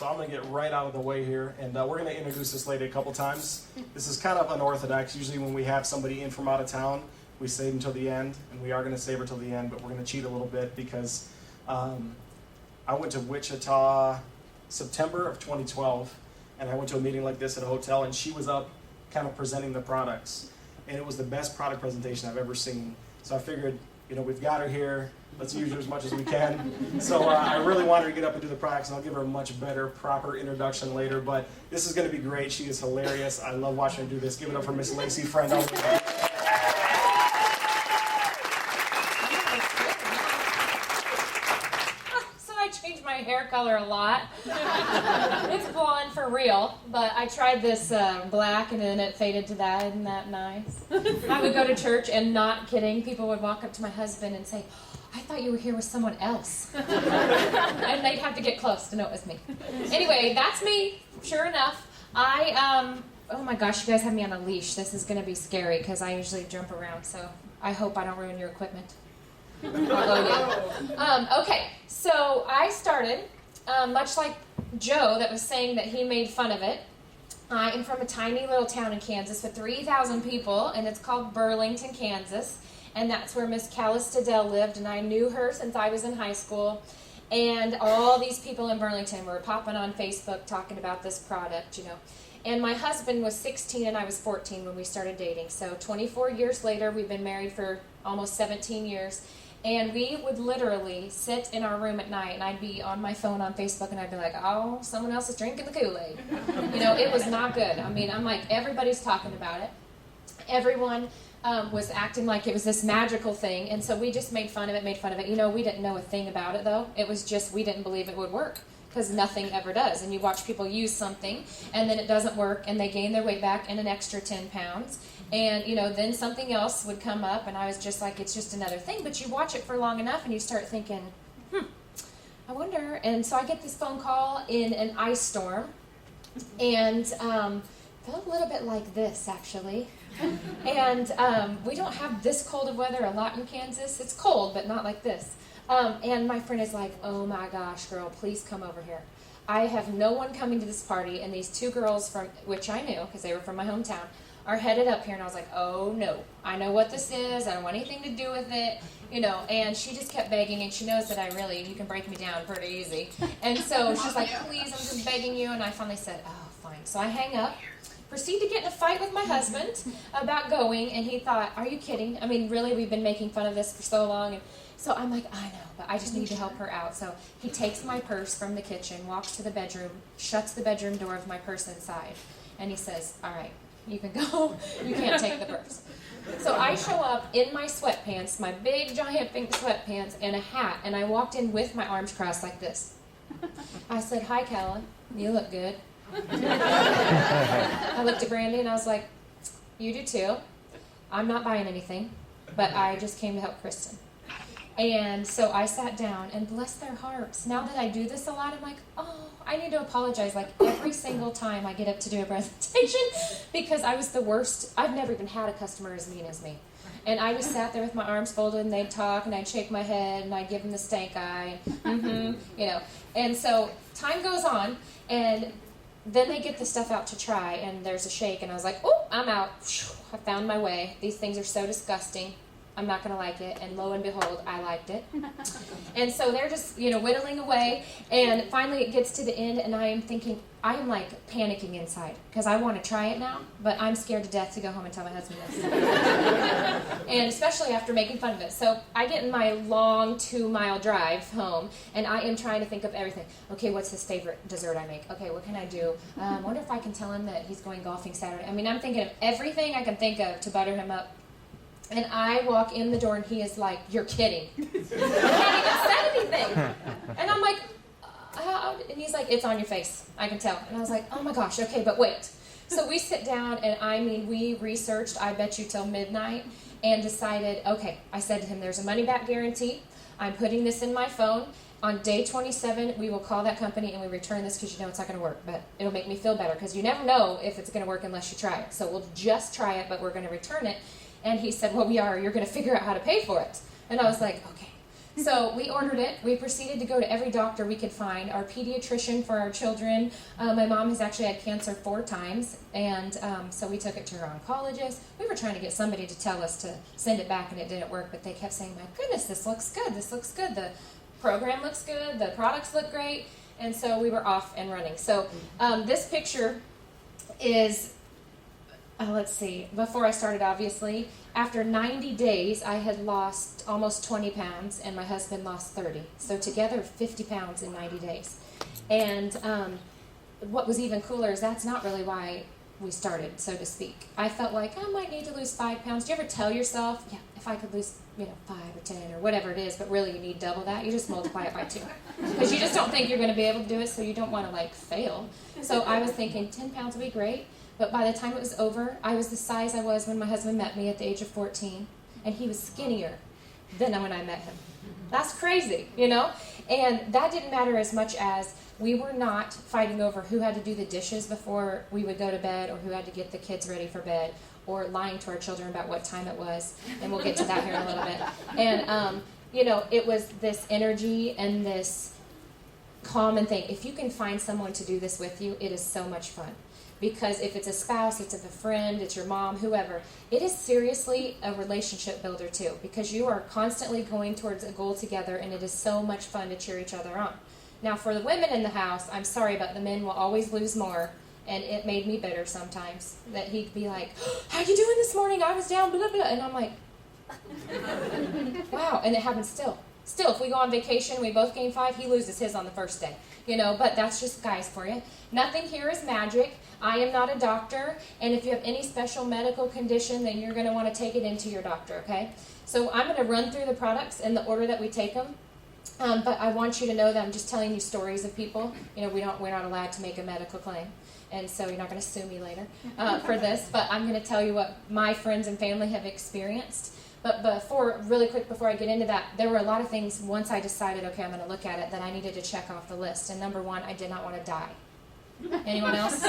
So I'm going to get right out of the way here, and we're going to introduce this lady a couple times. This is kind of unorthodox. Usually when we have somebody in from out of town, we save until the end, and we are going to save her till the end, but we're going to cheat a little bit because I went to Wichita September of 2012, and I went to a meeting like this at a hotel, and she was up kind of presenting the products, and it was the best product presentation I've ever seen. So I figured, you know, we've got her here, let's use her as much as we can. So I really want her to get up and do the products, and I'll give her a much better, proper introduction later, but this is going to be great. She is hilarious. I love watching her do this. Give it up for Miss Laci, friend. My hair color a lot. It's blonde for real, but I tried this black and then it faded to that. Isn't that nice? I would go to church and, not kidding, people would walk up to my husband and say, I thought you were here with someone else. And they'd have to get close to know it was me. Anyway, that's me, sure enough. Oh my gosh, you guys have me on a leash. This is going to be scary because I usually jump around, so I hope I don't ruin your equipment. Okay, so I started, much like Joe that was saying that he made fun of it. I am from a tiny little town in Kansas with 3,000 people, and it's called Burlington, Kansas, and that's where Miss Callis Tadell lived, and I knew her since I was in high school, and all these people in Burlington were popping on Facebook talking about this product, you know. And my husband was 16 and I was 14 when we started dating, so 24 years later, we've been married for almost 17 years. And we would literally sit in our room at night, and I'd be on my phone on Facebook, and I'd be like, oh, someone else is drinking the Kool-Aid. You know, it was not good. I mean, I'm like, everybody's talking about it. Everyone was acting like it was this magical thing, and so we just made fun of it. You know, we didn't know a thing about it, though. It was just we didn't believe it would work, because nothing ever does. And you watch people use something, and then it doesn't work, and they gain their weight back in an extra 10 pounds. And, you know, then something else would come up, and I was just like, it's just another thing. But you watch it for long enough, and you start thinking, I wonder. And so I get this phone call in an ice storm, and felt a little bit like this, actually. And we don't have this cold of weather a lot in Kansas. It's cold, but not like this. And my friend is like, oh my gosh, girl, please come over here. I have no one coming to this party, and these two girls, from which I knew, because they were from my hometown, are headed up here. And I was like, oh no, I know what this is. I don't want anything to do with it, you know. And she just kept begging, and she knows that you can break me down pretty easy. And so she's like, please, I'm just begging you. And I finally said, oh, fine. So I hang up, proceed to get in a fight with my husband about going, and he thought, are you kidding? I mean, really, we've been making fun of this for so long. And so I'm like, I know, but I just need to help her out. So he takes my purse from the kitchen, walks to the bedroom, shuts the bedroom door with my purse inside, and he says, all right, you can go, you can't take the purse. So I show up in my sweatpants, my big giant pink sweatpants, and a hat, and I walked in with my arms crossed like this. I said, hi, Callan, you look good. I looked at Brandy and I was like, you do too. I'm not buying anything, but I just came to help Kristen. And so I sat down, and bless their hearts, now that I do this a lot, I'm like, oh, I need to apologize like every single time I get up to do a presentation, because I was the worst. I've never even had a customer as mean as me. And I just sat there with my arms folded, and they'd talk, and I'd shake my head, and I'd give them the stank eye, you know. And so time goes on, and then they get the stuff out to try, and there's a shake, and I was like, oh, I'm out. I found my way. These things are so disgusting. I'm not going to like it. And lo and behold, I liked it. And so they're just, you know, whittling away. And finally it gets to the end, and I am thinking, I am like panicking inside because I want to try it now, but I'm scared to death to go home and tell my husband this. And especially after making fun of it. So I get in my long 2-mile drive home, and I am trying to think of everything. Okay, what's his favorite dessert I make? Okay, what can I do? I wonder if I can tell him that he's going golfing Saturday. I mean, I'm thinking of everything I can think of to butter him up. And I walk in the door, and he is like, you're kidding. I hadn't even said anything. And I'm like, and he's like, it's on your face. I can tell. And I was like, oh my gosh, okay, but wait. So we sit down, and I mean, we researched, I bet you, till midnight, and decided, okay, I said to him, there's a money-back guarantee. I'm putting this in my phone. On day 27, we will call that company, and we return this because you know it's not going to work. But it'll make me feel better because you never know if it's going to work unless you try it. So we'll just try it, but we're going to return it. And he said, well, you're going to figure out how to pay for it. And I was like, okay. So we ordered it. We proceeded to go to every doctor we could find. Our pediatrician for our children. My mom has actually had cancer 4 times, and so we took it to her oncologist. We were trying to get somebody to tell us to send it back, and it didn't work. But they kept saying, "My goodness, this looks good. This looks good. The program looks good. The products look great." And so we were off and running. So this picture is, let's see, before I started, obviously. After 90 days, I had lost almost 20 pounds, and my husband lost 30. So together, 50 pounds in 90 days. And what was even cooler is that's not really why we started, so to speak. I felt like I might need to lose 5 pounds. Do you ever tell yourself, yeah, if I could lose, 5 or 10 or whatever it is, but really you need double that? You just multiply it by 2. Because you just don't think you're going to be able to do it, so you don't want to, fail. So I was thinking 10 pounds would be great. But by the time it was over, I was the size I was when my husband met me at the age of 14, and he was skinnier than when I met him. That's crazy, And that didn't matter as much as we were not fighting over who had to do the dishes before we would go to bed, or who had to get the kids ready for bed, or lying to our children about what time it was. And we'll get to that here in a little bit. And, it was this energy and this common thing. If you can find someone to do this with you, it is so much fun. Because if it's a spouse, it's a friend, it's your mom, whoever, it is seriously a relationship builder too. Because you are constantly going towards a goal together, and it is so much fun to cheer each other on. Now, for the women in the house, I'm sorry, but the men will always lose more. And it made me bitter sometimes. That he'd be like, "How you doing this morning? I was down, blah, blah." And I'm like, wow. And it happens still. Still, if we go on vacation, we both gain 5, he loses his on the first day. But that's just guys for you. Nothing here is magic. I am not a doctor. And if you have any special medical condition, then you're going to want to take it into your doctor, okay? So I'm going to run through the products in the order that we take them. But I want you to know that I'm just telling you stories of people. We're not allowed to make a medical claim. And so you're not going to sue me later for this. But I'm going to tell you what my friends and family have experienced. But really quick before I get into that, there were a lot of things once I decided, okay, I'm going to look at it, that I needed to check off the list. And number 1, I did not want to die. Anyone else?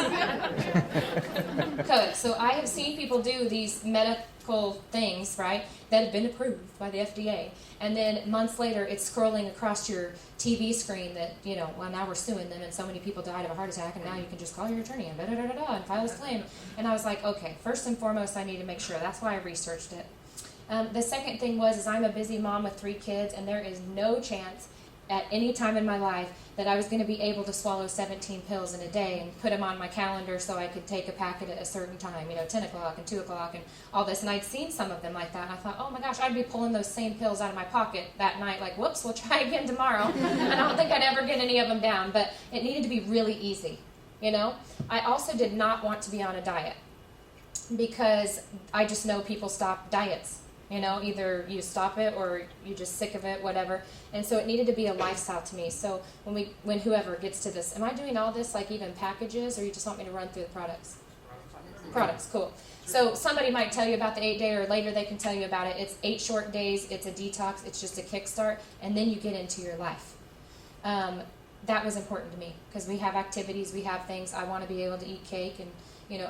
Good. So I have seen people do these medical things, right, that have been approved by the FDA. And then months later, it's scrolling across your TV screen that, well, now we're suing them, and so many people died of a heart attack, and now you can just call your attorney and and file this claim. And I was like, okay, first and foremost, I need to make sure. That's why I researched it. The second thing is I'm a busy mom with 3 kids, and there is no chance at any time in my life that I was going to be able to swallow 17 pills in a day and put them on my calendar so I could take a packet at a certain time, 10 o'clock and 2 o'clock and all this. And I'd seen some of them like that, and I thought, oh my gosh, I'd be pulling those same pills out of my pocket that night, like, whoops, we'll try again tomorrow. And I don't think I'd ever get any of them down, but it needed to be really easy, I also did not want to be on a diet, because I just know people stop diets. Either you stop it or you're just sick of it, whatever. And so it needed to be a lifestyle to me. So when whoever gets to this, am I doing all this like even packages, or you just want me to run through the products? Products, cool. So somebody might tell you about the 8-day, or later they can tell you about it. It's 8 short days. It's a detox. It's just a kickstart. And then you get into your life. That was important to me, because we have activities, we have things. I want to be able to eat cake and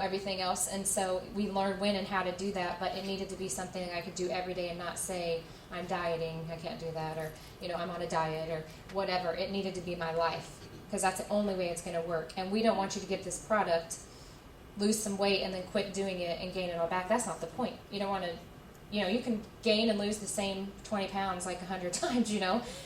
everything else. And so we learned when and how to do that, but it needed to be something I could do every day and not say, I'm dieting, I can't do that, or, I'm on a diet, or whatever. It needed to be my life, because that's the only way it's going to work. And we don't want you to get this product, lose some weight, and then quit doing it and gain it all back. That's not the point. You don't want to, you can gain and lose the same 20 pounds like 100 times,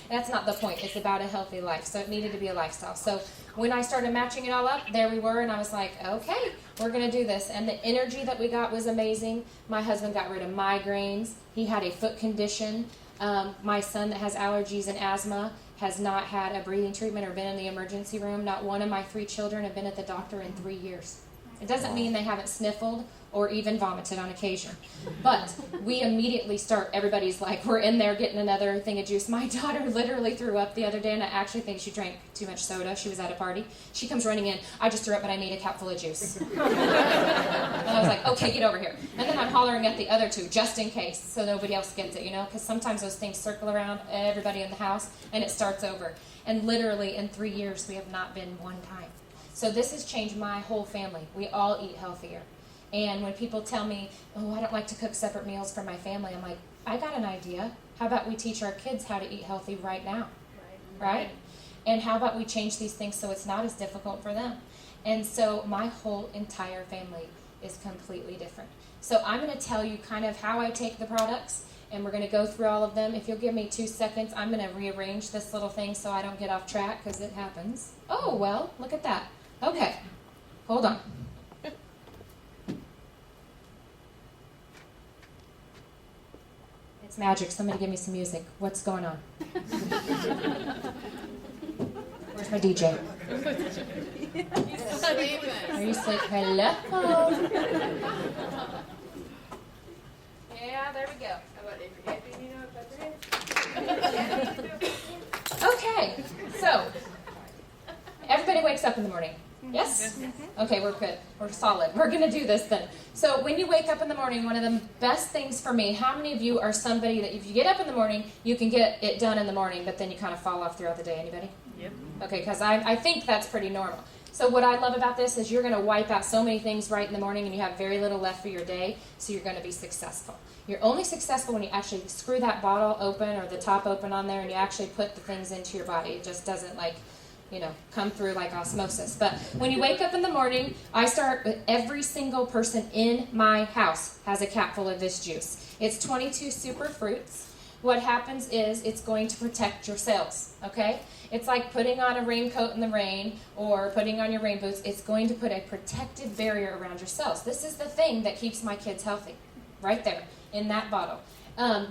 That's not the point. It's about a healthy life. So it needed to be a lifestyle. So when I started matching it all up, there we were, and I was like, okay, we're going to do this. And the energy that we got was amazing. My husband got rid of migraines. He had a foot condition. My son that has allergies and asthma has not had a breathing treatment or been in the emergency room. Not one of my 3 children have been at the doctor in 3 years. It doesn't mean they haven't sniffled or even vomited on occasion. But we immediately start, everybody's like, we're in there getting another thing of juice. My daughter literally threw up the other day, and I actually think she drank too much soda. She was at a party. She comes running in, I just threw up, but I need a cup full of juice. And I was like, okay, get over here. And then I'm hollering at the other 2, just in case, so nobody else gets it, because sometimes those things circle around everybody in the house, and it starts over. And literally in 3 years, we have not been one time. So this has changed my whole family. We all eat healthier. And when people tell me, oh, I don't like to cook separate meals for my family, I'm like, I got an idea. How about we teach our kids how to eat healthy right now? Right? And how about we change these things so it's not as difficult for them? And so my whole entire family is completely different. So I'm going to tell you kind of how I take the products, and we're going to go through all of them. If you'll give me 2 seconds, I'm going to rearrange this little thing so I don't get off track, because it happens. Oh, well, look at that. Okay, hold on. It's magic. Somebody give me some music. What's going on? Where's my DJ? Are you asleep? Hello? Yeah, there we go. Okay, so everybody wakes up in the morning. Yes? Okay, we're good. We're solid. We're going to do this then. So when you wake up in the morning, one of the best things for me, how many of you are somebody that if you get up in the morning, you can get it done in the morning, but then you kind of fall off throughout the day? Anybody? Yep. Okay, because I think that's pretty normal. So what I love about this is you're going to wipe out so many things right in the morning and you have very little left for your day, so you're going to be successful. You're only successful when you actually screw that bottle open or the top open on there and you actually put the things into your body. It just doesn't come through like osmosis. But when you wake up in the morning, I start with every single person in my house has a capful of this juice. It's 22 super fruits. What happens is it's going to protect your cells, okay? It's like putting on a raincoat in the rain or putting on your rain boots. It's going to put a protective barrier around your cells. This is the thing that keeps my kids healthy, right there in that bottle.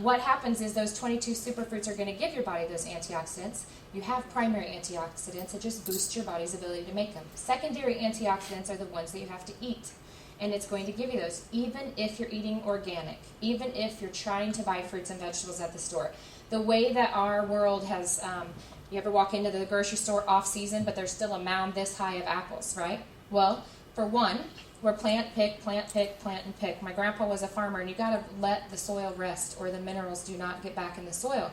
What happens is those 22 superfruits are going to give your body those antioxidants. You have primary antioxidants that just boost your body's ability to make them. Secondary antioxidants are the ones that you have to eat. And it's going to give you those, even if you're eating organic, even if you're trying to buy fruits and vegetables at the store. The way that our world has, you ever walk into the grocery store off season, but there's still a mound this high of apples, right? Well, for one, we're plant, pick, and pick. My grandpa was a farmer, and you got to let the soil rest or the minerals do not get back in the soil.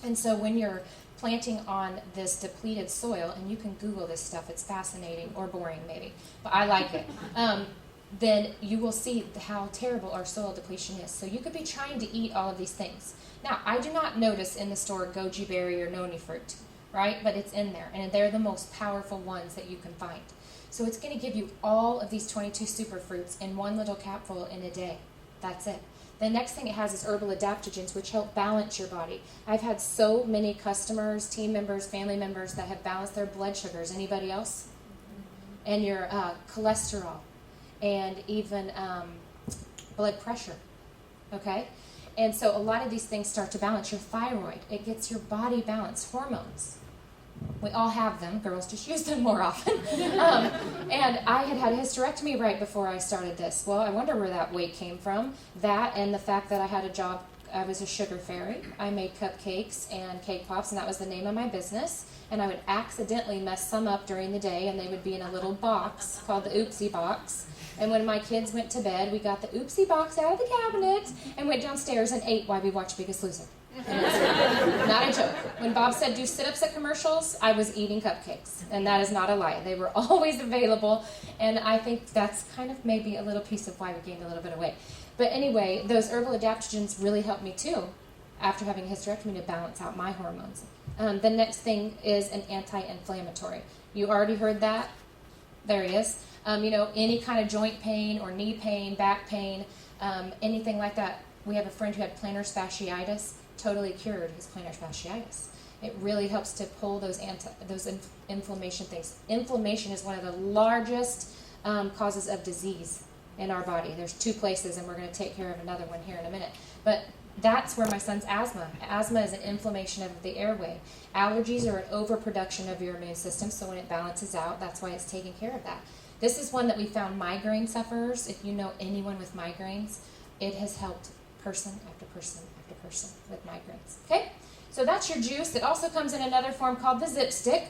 And so when you're planting on this depleted soil, and you can Google this stuff, it's fascinating, or boring maybe, but I like it. Then you will see how terrible our soil depletion is. So you could be trying to eat all of these things. Now, I do not notice in the store goji berry or noni fruit, right? But it's in there, and they're the most powerful ones that you can find. So it's going to give you all of these 22 superfruits in one little capful in a day. That's it. The next thing it has is herbal adaptogens, which help balance your body. I've had so many customers, team members, family members that have balanced their blood sugars. Anybody else? And your cholesterol. And even blood pressure, okay? And so a lot of these things start to balance your thyroid. It gets your body balanced. Hormones. We all have them. Girls just use them more often. And I had a hysterectomy right before I started this. Well, I wonder where that weight came from. That and the fact that I had a job. I was a sugar fairy. I made cupcakes and cake pops, and that was the name of my business. And I would accidentally mess some up during the day, and they would be in a little box called the oopsie box. And when my kids went to bed, we got the oopsie box out of the cabinet and went downstairs and ate while we watched Biggest Loser. Not a joke. When Bob said do sit-ups at commercials, I was eating cupcakes. And that is not a lie. They were always available. And I think that's kind of maybe a little piece of why we gained a little bit of weight. But anyway, those herbal adaptogens really helped me too, after having a hysterectomy, to balance out my hormones. The next thing is an anti-inflammatory. You already heard that? There he is. Any kind of joint pain or knee pain, back pain, anything like that. We have a friend who had plantar fasciitis, totally cured his plantar fasciitis. It really helps to pull those inflammation things. Inflammation is one of the largest causes of disease in our body. There's 2 places, and we're going to take care of another one here in a minute. But that's where my son's asthma. Asthma is an inflammation of the airway. Allergies are an overproduction of your immune system, so when it balances out, that's why it's taking care of that. This is one that we found migraine sufferers. If you know anyone with migraines, it has helped person after person after person with migraines. Okay? So that's your juice. It also comes in another form called the Zip Stick.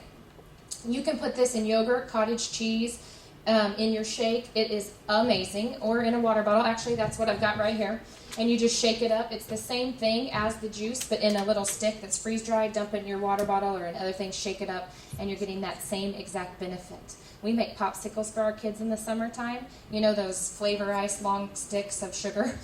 You can put this in yogurt, cottage cheese, in your shake. It is amazing. Or in a water bottle. Actually, that's what I've got right here. And you just shake it up. It's the same thing as the juice, but in a little stick that's freeze-dried. Dump it in your water bottle or in other things, shake it up, and you're getting that same exact benefit. We make popsicles for our kids in the summertime. You know those Flavor Ice long sticks of sugar?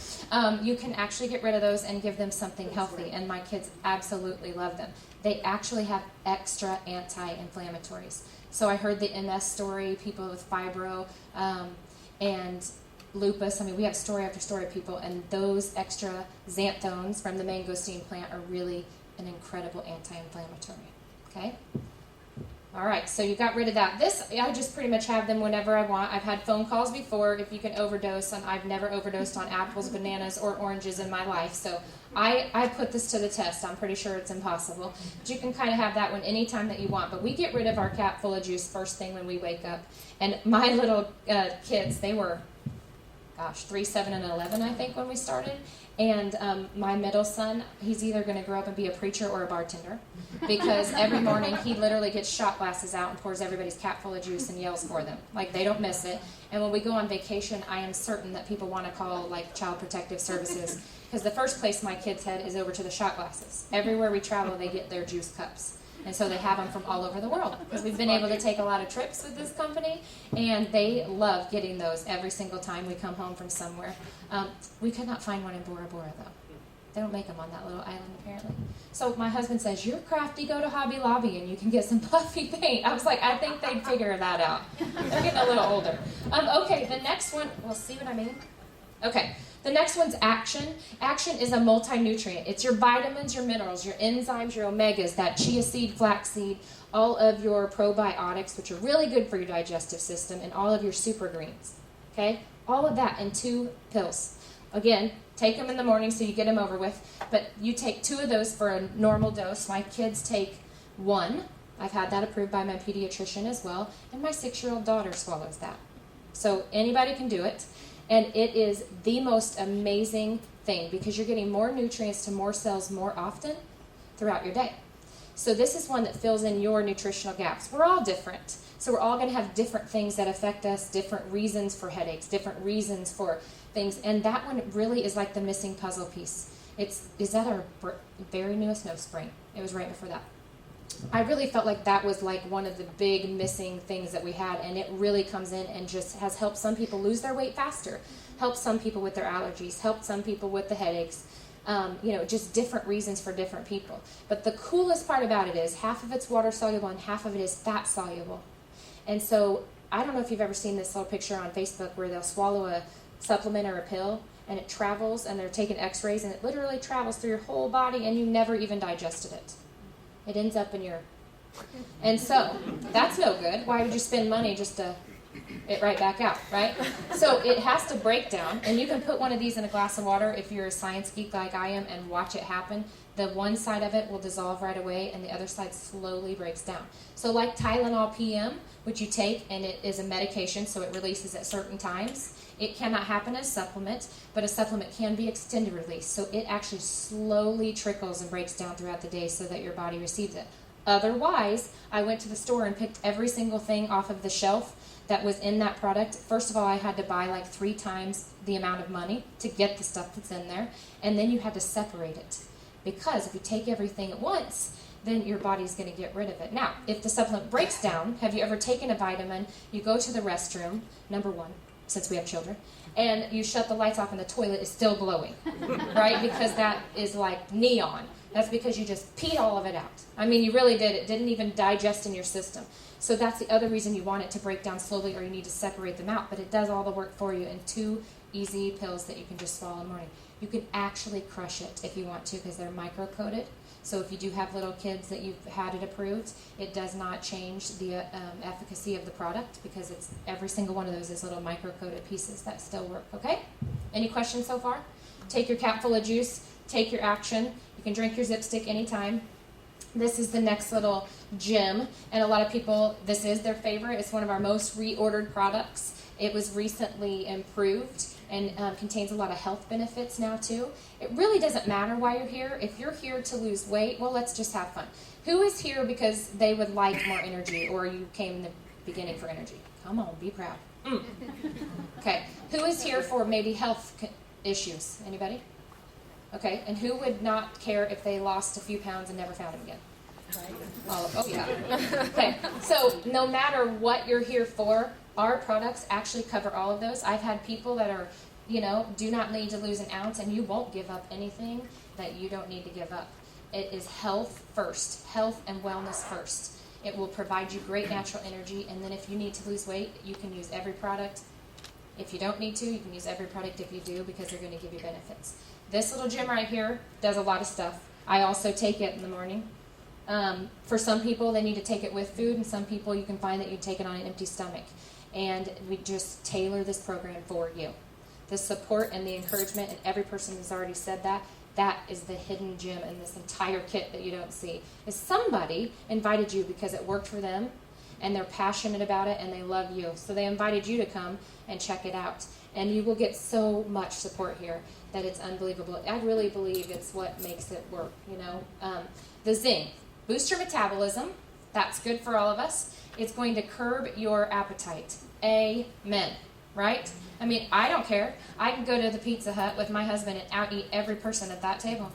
You can actually get rid of those and give them something healthy, and my kids absolutely love them. They actually have extra anti-inflammatories. So I heard the MS story, people with fibro, and lupus. I mean, we have story after story of people, and those extra xanthones from the mangosteen plant are really an incredible anti-inflammatory. Okay? All right, so you got rid of that. This, I just pretty much have them whenever I want. I've had phone calls before if you can overdose, and I've never overdosed on apples, bananas, or oranges in my life. So I put this to the test. I'm pretty sure it's impossible. But you can kind of have that one anytime that you want. But we get rid of our cap full of juice first thing when we wake up. And my little kids, they were, 3, 7, and 11, I think, when we started. And my middle son, he's either going to grow up and be a preacher or a bartender, because every morning he literally gets shot glasses out and pours everybody's cap full of juice and yells for them. Like, they don't miss it. And when we go on vacation, I am certain that people want to call, like, Child Protective Services, because the first place my kids head is over to the shot glasses. Everywhere we travel, they get their juice cups. And so they have them from all over the world, because we've been able to take a lot of trips with this company, and they love getting those every single time we come home from somewhere. We could not find one in Bora Bora, though. They don't make them on that little island, apparently. So my husband says, "You're crafty, go to Hobby Lobby and you can get some puffy paint." I was like, I think they'd figure that out. They're getting a little older. Okay, the next one, well, see what I mean? Okay. The next one's Action. Action is a multi-nutrient. It's your vitamins, your minerals, your enzymes, your omegas, that chia seed, flaxseed, all of your probiotics, which are really good for your digestive system, and all of your super greens. Okay? All of that in 2 pills. Again, take them in the morning so you get them over with, but you take 2 of those for a normal dose. My kids take 1. I've had that approved by my pediatrician as well, and my 6-year-old daughter swallows that. So anybody can do it. And it is the most amazing thing, because you're getting more nutrients to more cells more often throughout your day. So this is one that fills in your nutritional gaps. We're all different. So we're all going to have different things that affect us, different reasons for headaches, different reasons for things. And that one really is like the missing puzzle piece. Is that our very newest? No, spring. It was right before that. I really felt like that was like one of the big missing things that we had, and it really comes in and just has helped some people lose their weight faster, helped some people with their allergies, helped some people with the headaches, just different reasons for different people. But the coolest part about it is half of it's water soluble and half of it is fat soluble. And so I don't know if you've ever seen this little picture on Facebook where they'll swallow a supplement or a pill, and it travels, and they're taking x-rays, and it literally travels through your whole body, and you never even digested it. It ends up in your... And so, that's no good. Why would you spend money just to it right back out, right? So it has to break down, and you can put one of these in a glass of water if you're a science geek like I am and watch it happen. The one side of it will dissolve right away, and the other side slowly breaks down. So like Tylenol PM, which you take, and it is a medication, so it releases at certain times. It cannot happen as a supplement, but a supplement can be extended release. So it actually slowly trickles and breaks down throughout the day so that your body receives it. Otherwise, I went to the store and picked every single thing off of the shelf that was in that product. First of all, I had to buy like 3 times the amount of money to get the stuff that's in there, and then you had to separate it. Because if you take everything at once, then your body's going to get rid of it. Now, if the supplement breaks down, have you ever taken a vitamin, you go to the restroom, number 1, since we have children, and you shut the lights off and the toilet is still glowing, right? Because that is like neon. That's because you just peed all of it out. I mean, you really did. It didn't even digest in your system. So that's the other reason you want it to break down slowly, or you need to separate them out. But it does all the work for you in 2 easy pills that you can just swallow in the morning. You can actually crush it if you want to, because they're micro-coated. So if you do have little kids that you've had it approved, it does not change the efficacy of the product, because it's every single one of those is little micro-coated pieces that still work, okay? Any questions so far? Take your cap full of juice, take your Action. You can drink your Zip Stick anytime. This is the next little gem, and a lot of people, this is their favorite. It's one of our most reordered products. It was recently improved and contains a lot of health benefits now too. It really doesn't matter why you're here. If you're here to lose weight, well, let's just have fun. Who is here because they would like more energy, or you came in the beginning for energy? Come on, be proud. Okay, who is here for maybe health issues? Anybody? Okay, and who would not care if they lost a few pounds and never found them again? Oh yeah. Okay, so no matter what you're here for, our products actually cover all of those. I've had people that are, do not need to lose an ounce, and you won't give up anything that you don't need to give up. It is health first, health and wellness first. It will provide you great natural energy, and then if you need to lose weight, you can use every product. If you don't need to, you can use every product if you do, because they're going to give you benefits. This little gem right here does a lot of stuff. I also take it in the morning. For some people, they need to take it with food, and some people you can find that you take it on an empty stomach. And we just tailor this program for you. The support and the encouragement, and every person has already said that is the hidden gem in this entire kit that you don't see. Is somebody invited you because it worked for them, and they're passionate about it, and they love you. So they invited you to come and check it out. And you will get so much support here that it's unbelievable. I really believe it's what makes it work, The zinc. Boost your metabolism. That's good for all of us. It's going to curb your appetite. Amen. Right? I mean, I don't care. I can go to the Pizza Hut with my husband and out-eat every person at that table.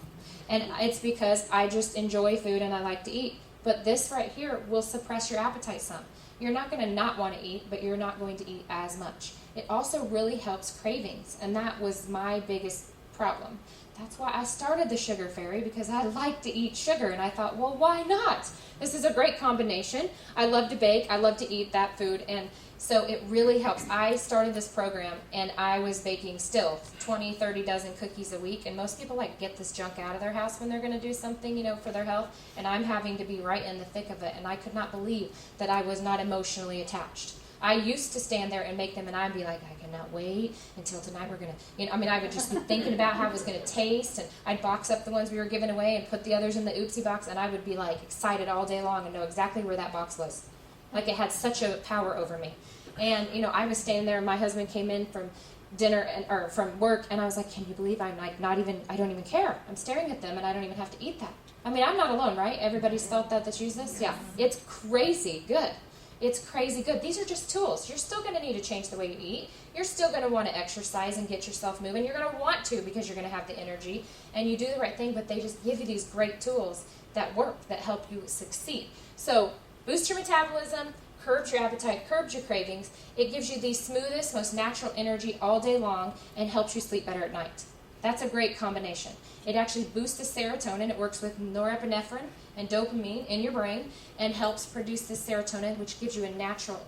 And it's because I just enjoy food and I like to eat. But this right here will suppress your appetite some. You're not going to not want to eat, but you're not going to eat as much. It also really helps cravings, and that was my biggest problem. That's why I started the Sugar Fairy, because I like to eat sugar, and I thought, well, why not? This is a great combination. I love to bake. I love to eat that food, and so it really helps. I started this program, and I was baking still 20, 30 dozen cookies a week, and most people get this junk out of their house when they're going to do something, for their health, and I'm having to be right in the thick of it, and I could not believe that I was not emotionally attached. I used to stand there and make them, and I'd be like, I cannot wait until tonight we're going to, I would just be thinking about how it was going to taste, and I'd box up the ones we were giving away and put the others in the oopsie box, and I would be excited all day long and know exactly where that box was. It had such a power over me. And, I was standing there, and my husband came in from dinner or from work, and I was like, can you believe I don't even care. I'm staring at them, and I don't even have to eat that. I'm not alone, right? Everybody's felt that use this? Yeah. It's crazy good. It's crazy good. These are just tools. You're still going to need to change the way you eat. You're still going to want to exercise and get yourself moving. You're going to want to, because you're going to have the energy, and you do the right thing, but they just give you these great tools that work, that help you succeed. So boost your metabolism, curbs your appetite, curbs your cravings. It gives you the smoothest, most natural energy all day long and helps you sleep better at night. That's a great combination. It actually boosts the serotonin. It works with norepinephrine and dopamine in your brain and helps produce this serotonin, which gives you a natural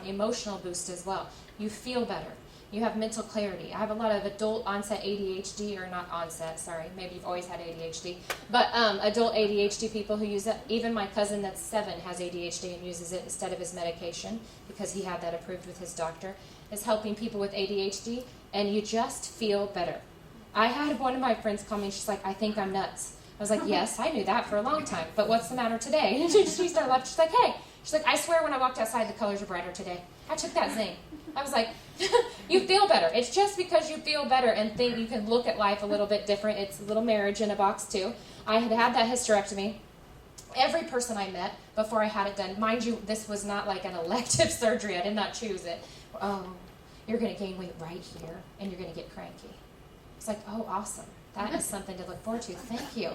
emotional boost as well. You feel better. You have mental clarity. I have a lot of adult onset ADHD, or not onset, sorry, maybe you've always had ADHD, but adult ADHD people who use it. Even my cousin that's 7 has ADHD and uses it instead of his medication because he had that approved with his doctor. Is helping people with ADHD, and you just feel better. I had one of my friends call me, and she's like, I think I'm nuts. I was like, yes, I knew that for a long time, but what's the matter today? And she started laughing. She's like, hey. She's like, I swear when I walked outside, the colors are brighter today. I took that zing. I was like, you feel better. It's just because you feel better and think you can look at life a little bit different. It's a little marriage in a box, too. I had that hysterectomy. Every person I met before I had it done, mind you, this was not like an elective surgery. I did not choose it. Oh, you're going to gain weight right here, and you're going to get cranky. It's like, oh, awesome. That is something to look forward to. Thank you.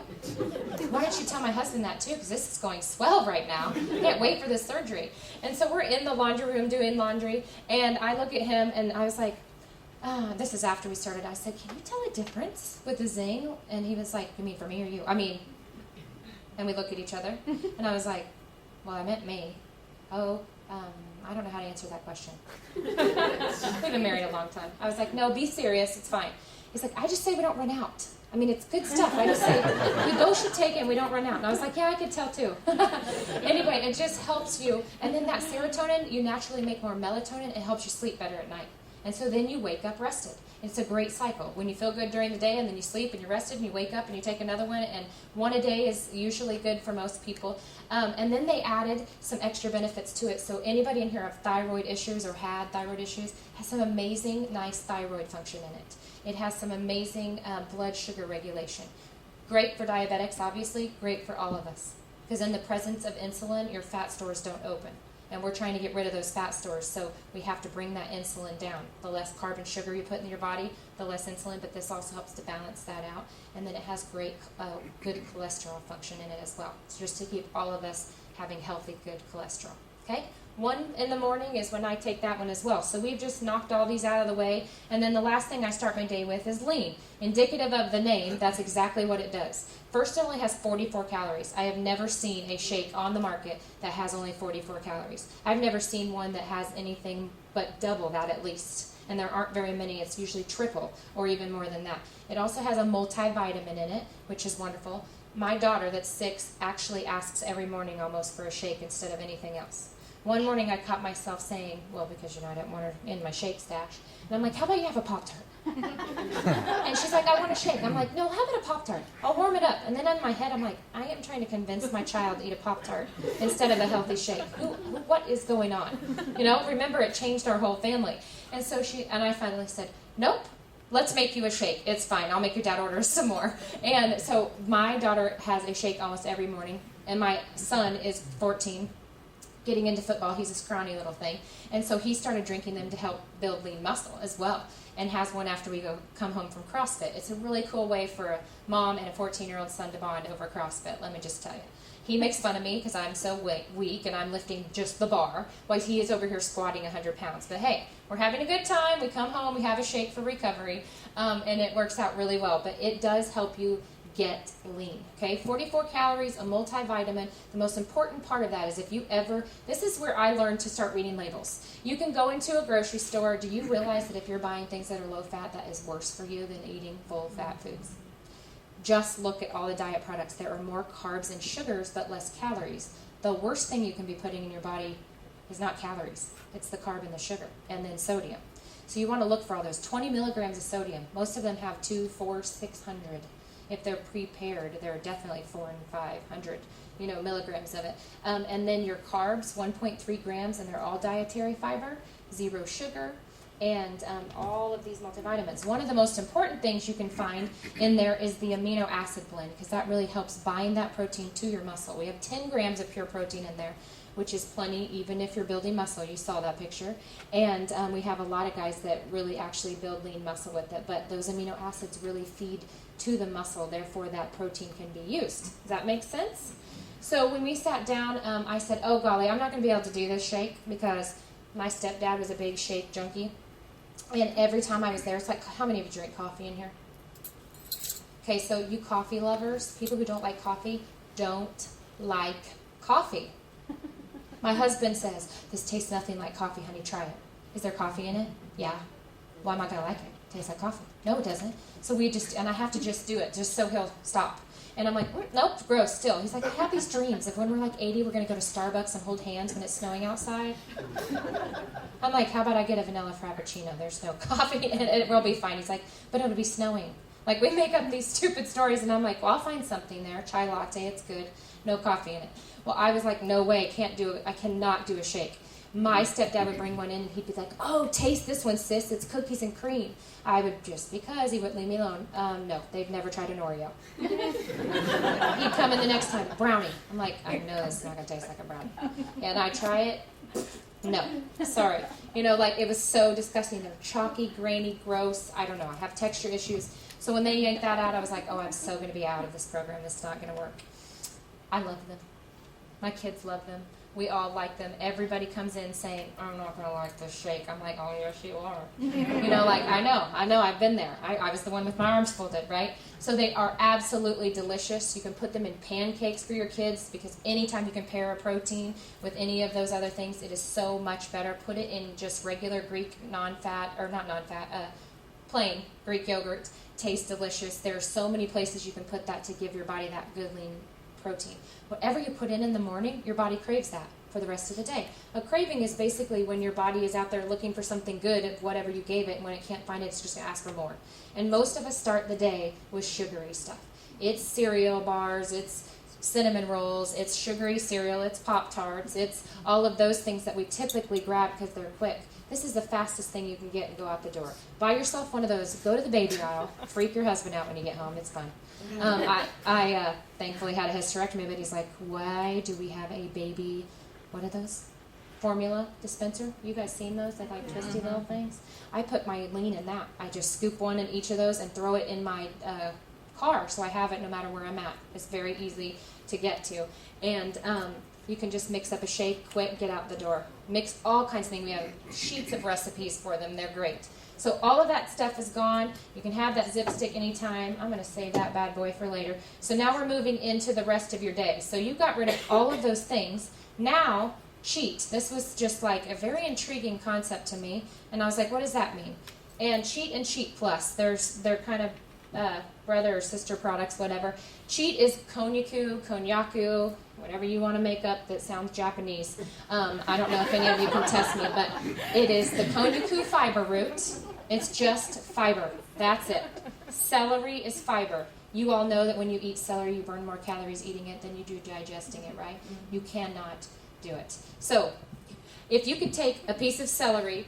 Why don't you tell my husband that too? Because this is going swell right now. Can't wait for this surgery. And so we're in the laundry room doing laundry, and I look at him, and I was like, this is after we started. I said, can you tell a difference with the zing? And he was like, you mean for me or you? And we look at each other, and I was like, well, I meant me. Oh, I don't know how to answer that question. We've been married a long time. I was like, no, be serious. It's fine. He's like, I just say we don't run out. It's good stuff. I just say we both should take it and we don't run out. And I was like, yeah, I could tell too. Anyway, it just helps you. And then that serotonin, you naturally make more melatonin. It helps you sleep better at night. And so then you wake up rested. It's a great cycle. When you feel good during the day and then you sleep and you're rested and you wake up and you take another one, and one a day is usually good for most people. And then they added some extra benefits to it. So anybody in here have thyroid issues or had thyroid issues has some amazing, nice thyroid function in it. It has some amazing blood sugar regulation. Great for diabetics, obviously. Great for all of us. Because in the presence of insulin, your fat stores don't open. and we're trying to get rid of those fat stores, so we have to bring that insulin down. The less carb and sugar you put in your body, the less insulin, but this also helps to balance that out. And then it has great, good cholesterol function in it as well, so just to keep all of us having healthy, good cholesterol. Okay? 1 in the morning is when I take that one as well. So we've just knocked all these out of the way. And then the last thing I start my day with is lean. Indicative of the name, that's exactly what it does. First, it only has 44 calories. I have never seen a shake on the market that has only 44 calories. I've never seen one that has anything but double that at least. And there aren't very many. It's usually triple or even more than that. It also has a multivitamin in it, which is wonderful. My daughter, that's 6, actually asks every morning almost for a shake instead of anything else. One morning I caught myself saying, well, because I didn't want her in my shake stash. And I'm like, how about you have a Pop-Tart? And she's like, I want a shake. I'm like, no, how about a Pop-Tart? I'll warm it up. And then in my head, I'm like, I am trying to convince my child to eat a Pop-Tart instead of a healthy shake. What is going on? Remember, it changed our whole family. And so I finally said, nope. Let's make you a shake. It's fine. I'll make your dad order some more. And so my daughter has a shake almost every morning. And my son is 14. Getting into football, he's a scrawny little thing, and so he started drinking them to help build lean muscle as well, and has one after we come home from CrossFit. It's a really cool way for a mom and a 14-year-old son to bond over CrossFit, let me just tell you. He makes fun of me because I'm so weak and I'm lifting just the bar, while he is over here squatting 100 pounds. But hey, we're having a good time. We come home, we have a shake for recovery, and it works out really well. But it does help you get lean. Okay, 44 calories, a multivitamin. The most important part of that is this is where I learned to start reading labels. You can go into a grocery store. Do you realize that if you're buying things that are low fat, that is worse for you than eating full fat foods? Just look at all the diet products. There are more carbs and sugars, but less calories. The worst thing you can be putting in your body is not calories. It's the carb and the sugar, and then sodium. So you want to look for all those 20 milligrams of sodium. Most of them have 2, 4, 600. If they're prepared, they're definitely 400 and 500, milligrams of it. And then your carbs, 1.3 grams, and they're all dietary fiber, 0 sugar, and all of these multivitamins. One of the most important things you can find in there is the amino acid blend, because that really helps bind that protein to your muscle. We have 10 grams of pure protein in there, which is plenty even if you're building muscle. You saw that picture. And we have a lot of guys that really actually build lean muscle with it, but those amino acids really feed to the muscle, therefore that protein can be used. Does that make sense? So when we sat down, I said, oh golly, I'm not going to be able to do this shake because my stepdad was a big shake junkie. And every time I was there, it's like, how many of you drink coffee in here? Okay, so you coffee lovers, people who don't like coffee, don't like coffee. My husband says, this tastes nothing like coffee, honey, try it. Is there coffee in it? Yeah. Why am I going to like it? It tastes like coffee. No, it doesn't. So and I have to just do it, just so he'll stop. And I'm like, nope, gross, still. He's like, I have these dreams of when we're like 80, we're going to go to Starbucks and hold hands when it's snowing outside. I'm like, how about I get a vanilla frappuccino? There's no coffee in it. It will be fine. He's like, but it'll be snowing. Like, we make up these stupid stories, and I'm like, well, I'll find something there. Chai latte, it's good. No coffee in it. Well, I was like, no way, I cannot do a shake. My stepdad would bring one in, and he'd be like, oh, taste this one, sis. It's cookies and cream. I would, just because he wouldn't leave me alone. No, they've never tried an Oreo. He'd come in the next time, brownie. I'm like, I know this is not going to taste like a brownie. And I try it. No, sorry. It was so disgusting. They're chalky, grainy, gross. I don't know. I have texture issues. So when they yanked that out, I was like, oh, I'm so going to be out of this program. This is not going to work. I love them. My kids love them. We all like them. Everybody comes in saying, I'm not going to like this shake. I'm like, oh, yes, you are. I know, I've been there. I was the one with my arms folded, right? So they are absolutely delicious. You can put them in pancakes for your kids because anytime you can pair a protein with any of those other things, it is so much better. Put it in just regular Greek plain Greek yogurt. Tastes delicious. There are so many places you can put that to give your body that good lean protein. Whatever you put in the morning, your body craves that for the rest of the day. A craving is basically when your body is out there looking for something good of whatever you gave it, and when it can't find it, it's just going to ask for more. And most of us start the day with sugary stuff. It's cereal bars, it's cinnamon rolls, it's sugary cereal, it's Pop-Tarts, it's all of those things that we typically grab because they're quick. This is the fastest thing you can get and go out the door. Buy yourself one of those, go to the baby aisle, freak your husband out when you get home, it's fun. I thankfully had a hysterectomy, but he's like, why do we have a baby, what are those? formula dispenser. You guys seen those? They like twisty little things. I put my lean in that. I just scoop one in each of those and throw it in my car, so I have it no matter where I'm at. It's very easy to get to. And you can just mix up a shake, quick, get out the door. Mix all kinds of things. We have sheets of recipes for them. They're great. So all of that stuff is gone. You can have that zip stick anytime. I'm going to save that bad boy for later. So now we're moving into the rest of your day. So you got rid of all of those things. Now, cheat. This was just like a very intriguing concept to me. And I was like, what does that mean? And Cheat and Cheat Plus, they're kind of brother or sister products, whatever. Cheat is konjaku, whatever you want to make up that sounds Japanese. I don't know if any of you can test me, but it is the konjaku fiber root. It's just fiber. That's it. Celery is fiber. You all know that when you eat celery, you burn more calories eating it than you do digesting it, right? You cannot do it. So, if you could take a piece of celery,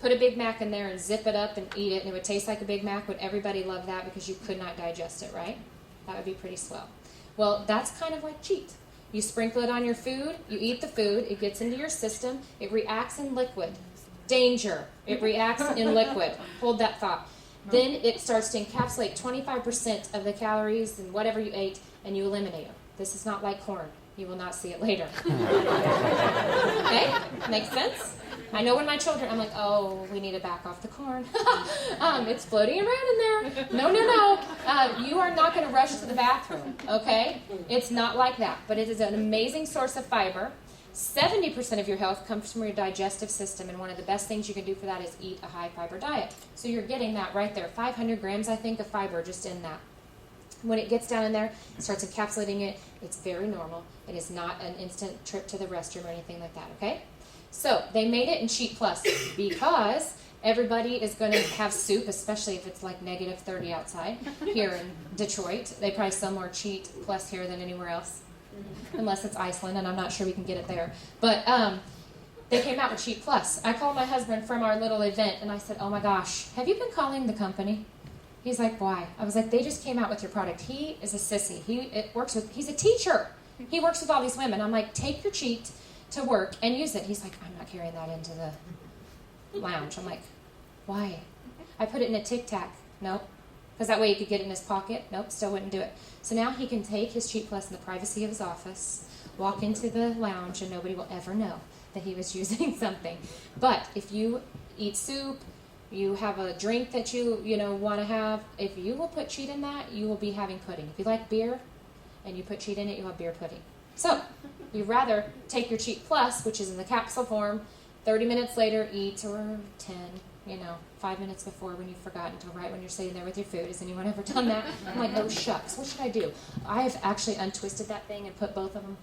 put a Big Mac in there and zip it up and eat it, and it would taste like a Big Mac, would everybody love that because you could not digest it, right? That would be pretty swell. Well, that's kind of like cheat. You sprinkle it on your food, you eat the food, it gets into your system, it reacts in liquid. Danger. It reacts in liquid. Hold that thought. Then it starts to encapsulate 25% of the calories and whatever you ate, and you eliminate them. This is not like corn. You will not see it later. Okay? Makes sense? I know when my children, I'm like, oh, we need to back off the corn. It's floating around in there. No. You are not going to rush to the bathroom, okay? It's not like that. But it is an amazing source of fiber. 70% of your health comes from your digestive system, and one of the best things you can do for that is eat a high-fiber diet. So you're getting that right there. 500 grams, I think, of fiber just in that. When it gets down in there, it starts encapsulating it. It's very normal. It is not an instant trip to the restroom or anything like that, okay? So they made it in Cheat Plus because everybody is going to have soup, especially if it's like negative 30 outside here in Detroit. They probably sell more Cheat Plus here than anywhere else, unless it's Iceland, and I'm not sure we can get it there. But they came out with Cheat Plus. I called my husband from our little event, and I said, oh my gosh, have you been calling the company? He's like, why? I was like, they just came out with your product. He is a sissy. He's a teacher. He works with all these women. I'm like, take your Cheat to work and use it. He's like, I'm not carrying that into the lounge. I'm like, why? I put it in a Tic Tac. Nope. Because that way he could get it in his pocket. Nope, still wouldn't do it. So now he can take his Cheat Plus in the privacy of his office, walk into the lounge, and nobody will ever know that he was using something. But if you eat soup, you have a drink that you want to have, if you will put Cheat in that, you will be having pudding. If you like beer and you put Cheat in it, you'll have beer pudding. So you'd rather take your Cheat Plus, which is in the capsule form, 30 minutes later eat, or 10, 5 minutes before when you forgot until right when you're sitting there with your food. Has anyone ever done that? I'm like, oh shucks, what should I do? I have actually untwisted that thing and put both of them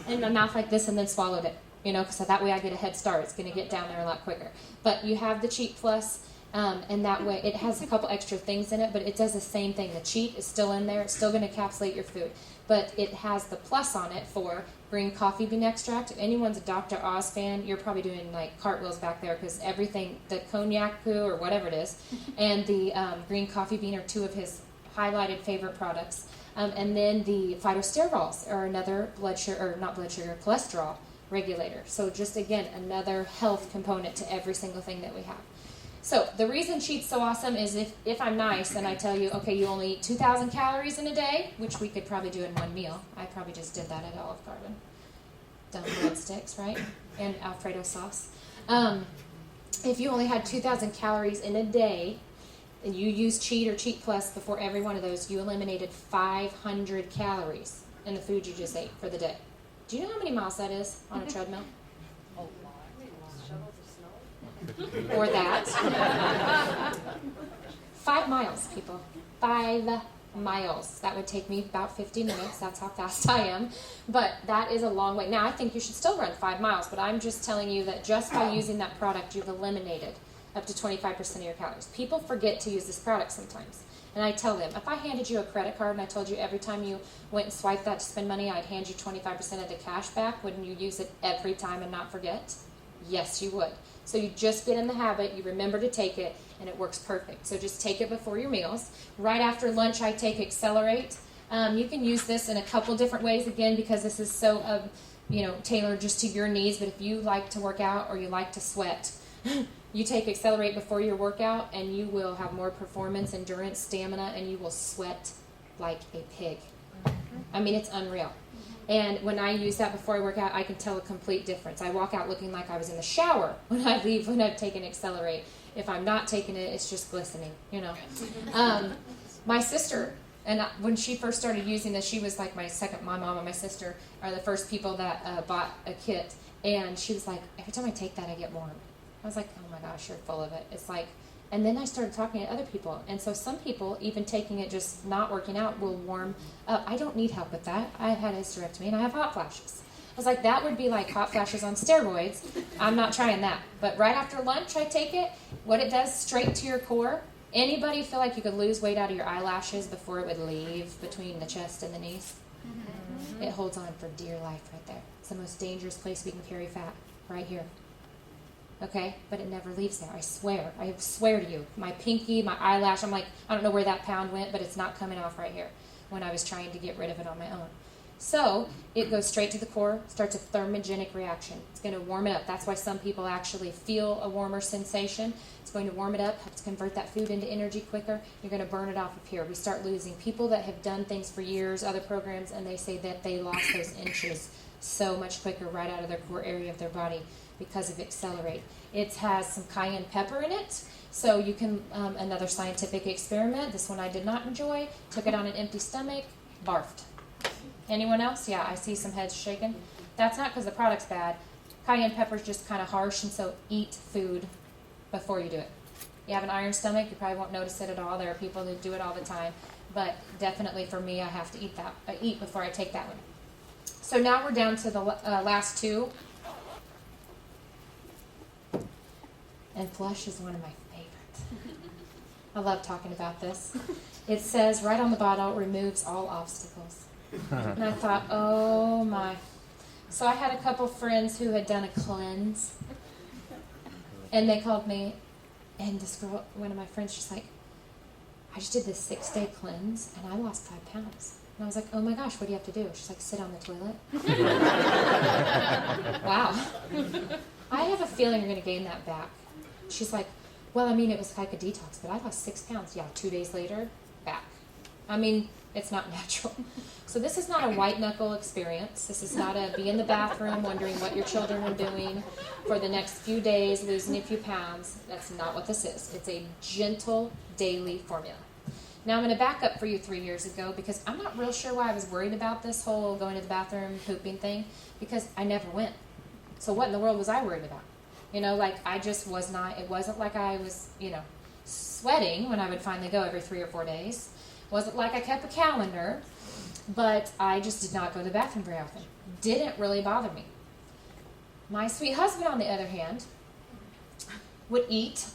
in my mouth like this and then swallowed it. Because that way I get a head start. It's going to get down there a lot quicker. But you have the Cheat Plus, and that way it has a couple extra things in it, but it does the same thing. The Cheat is still in there. It's still going to encapsulate your food. But it has the plus on it for green coffee bean extract. If anyone's a Dr. Oz fan, you're probably doing like cartwheels back there because everything, the cognac poo or whatever it is, and the green coffee bean are two of his highlighted favorite products. And then the phytosterols are another cholesterol regulator. So just again, another health component to every single thing that we have. So the reason Cheat's so awesome is if I'm nice and I tell you, okay, you only eat 2,000 calories in a day, which we could probably do in one meal. I probably just did that at Olive Garden. Done breadsticks, right? And Alfredo sauce. If you only had 2,000 calories in a day and you used Cheat or Cheat Plus before every one of those, you eliminated 500 calories in the food you just ate for the day. Do you know how many miles that is on a treadmill? Or that. 5 miles, people. 5 miles. That would take me about 50 minutes. That's how fast I am. But that is a long way. Now, I think you should still run 5 miles, but I'm just telling you that just by using that product, you've eliminated up to 25% of your calories. People forget to use this product sometimes. And I tell them, if I handed you a credit card and I told you every time you went and swiped that to spend money, I'd hand you 25% of the cash back, wouldn't you use it every time and not forget? Yes, you would. So you just get in the habit, you remember to take it, and it works perfect. So just take it before your meals. Right after lunch, I take Accelerate. You can use this in a couple different ways, again, because this is so tailored just to your needs. But if you like to work out or you like to sweat, you take Accelerate before your workout, and you will have more performance, endurance, stamina, and you will sweat like a pig. I mean, it's unreal. And when I use that before I work out, I can tell a complete difference. I walk out looking like I was in the shower when I leave, when I've taken Accelerate. If I'm not taking it, it's just glistening, My sister, and when she first started using this, she was like my mom and my sister are the first people that bought a kit. And she was like, every time I take that, I get warm. I was like, oh my gosh, you're full of it. It's like, and then I started talking to other people. And so some people, even taking it, just not working out, will warm up. I don't need help with that. I had a hysterectomy and I have hot flashes. I was like, that would be like hot flashes on steroids. I'm not trying that. But right after lunch, I take it. What it does, straight to your core. Anybody feel like you could lose weight out of your eyelashes before it would leave between the chest and the knees? Mm-hmm. It holds on for dear life right there. It's the most dangerous place we can carry fat, right here. Okay, but it never leaves there. I swear to you. My pinky, my eyelash, I'm like, I don't know where that pound went, but it's not coming off right here when I was trying to get rid of it on my own. So it goes straight to the core, starts a thermogenic reaction. It's going to warm it up. That's why some people actually feel a warmer sensation. It's going to warm it up, helps convert that food into energy quicker. You're going to burn it off of here. We start losing people that have done things for years, other programs, and they say that they lost those inches so much quicker right out of their core area of their body because of Accelerate. It has some cayenne pepper in it, so you can, another scientific experiment, this one I did not enjoy, took it on an empty stomach, barfed. Anyone else? Yeah, I see some heads shaking. That's not because the product's bad. Cayenne pepper is just kind of harsh, and so eat food before you do it. You have an iron stomach, you probably won't notice it at all. There are people who do it all the time, but definitely for me, I have to eat before I take that one. So now we're down to the last two. And flush is one of my favorites. I love talking about this. It says right on the bottle, removes all obstacles. And I thought, oh my. So I had a couple friends who had done a cleanse. And they called me, and this girl, one of my friends, she's like, I just did this 6-day cleanse, and I lost 5 pounds. And I was like, oh my gosh, what do you have to do? She's like, sit on the toilet. Wow. I have a feeling you're going to gain that back. She's like, well, I mean, it was like a detox, but I lost 6 pounds. Yeah, 2 days later, back. I mean, it's not natural. So this is not a white knuckle experience. This is not a be in the bathroom wondering what your children are doing for the next few days, losing a few pounds. That's not what this is. It's a gentle daily formula. Now I'm going to back up for you 3 years ago because I'm not real sure why I was worried about this whole going to the bathroom, pooping thing, because I never went. So what in the world was I worried about? I just was not, it wasn't like I was, sweating when I would finally go every 3 or 4 days. Wasn't like I kept a calendar, but I just did not go to the bathroom very often. Didn't really bother me. My sweet husband, on the other hand, would eat.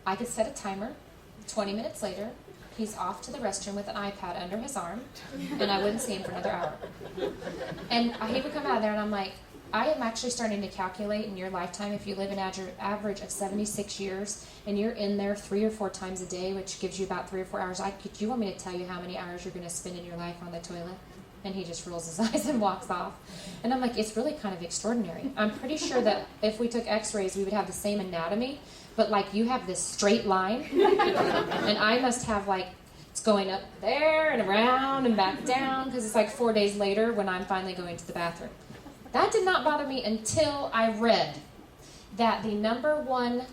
I could set a timer. 20 minutes later, he's off to the restroom with an iPad under his arm, and I wouldn't see him for another hour. And he would come out of there, and I'm like, I am actually starting to calculate in your lifetime, if you live an average of 76 years, and you're in there 3 or 4 times a day, which gives you about 3 or 4 hours. Do you want me to tell you how many hours you're going to spend in your life on the toilet? And he just rolls his eyes and walks off. And I'm like, it's really kind of extraordinary. I'm pretty sure that if we took x-rays, we would have the same anatomy, but you have this straight line, and I must have it's going up there and around and back down, because it's 4 days later when I'm finally going to the bathroom. That did not bother me until I read that the number one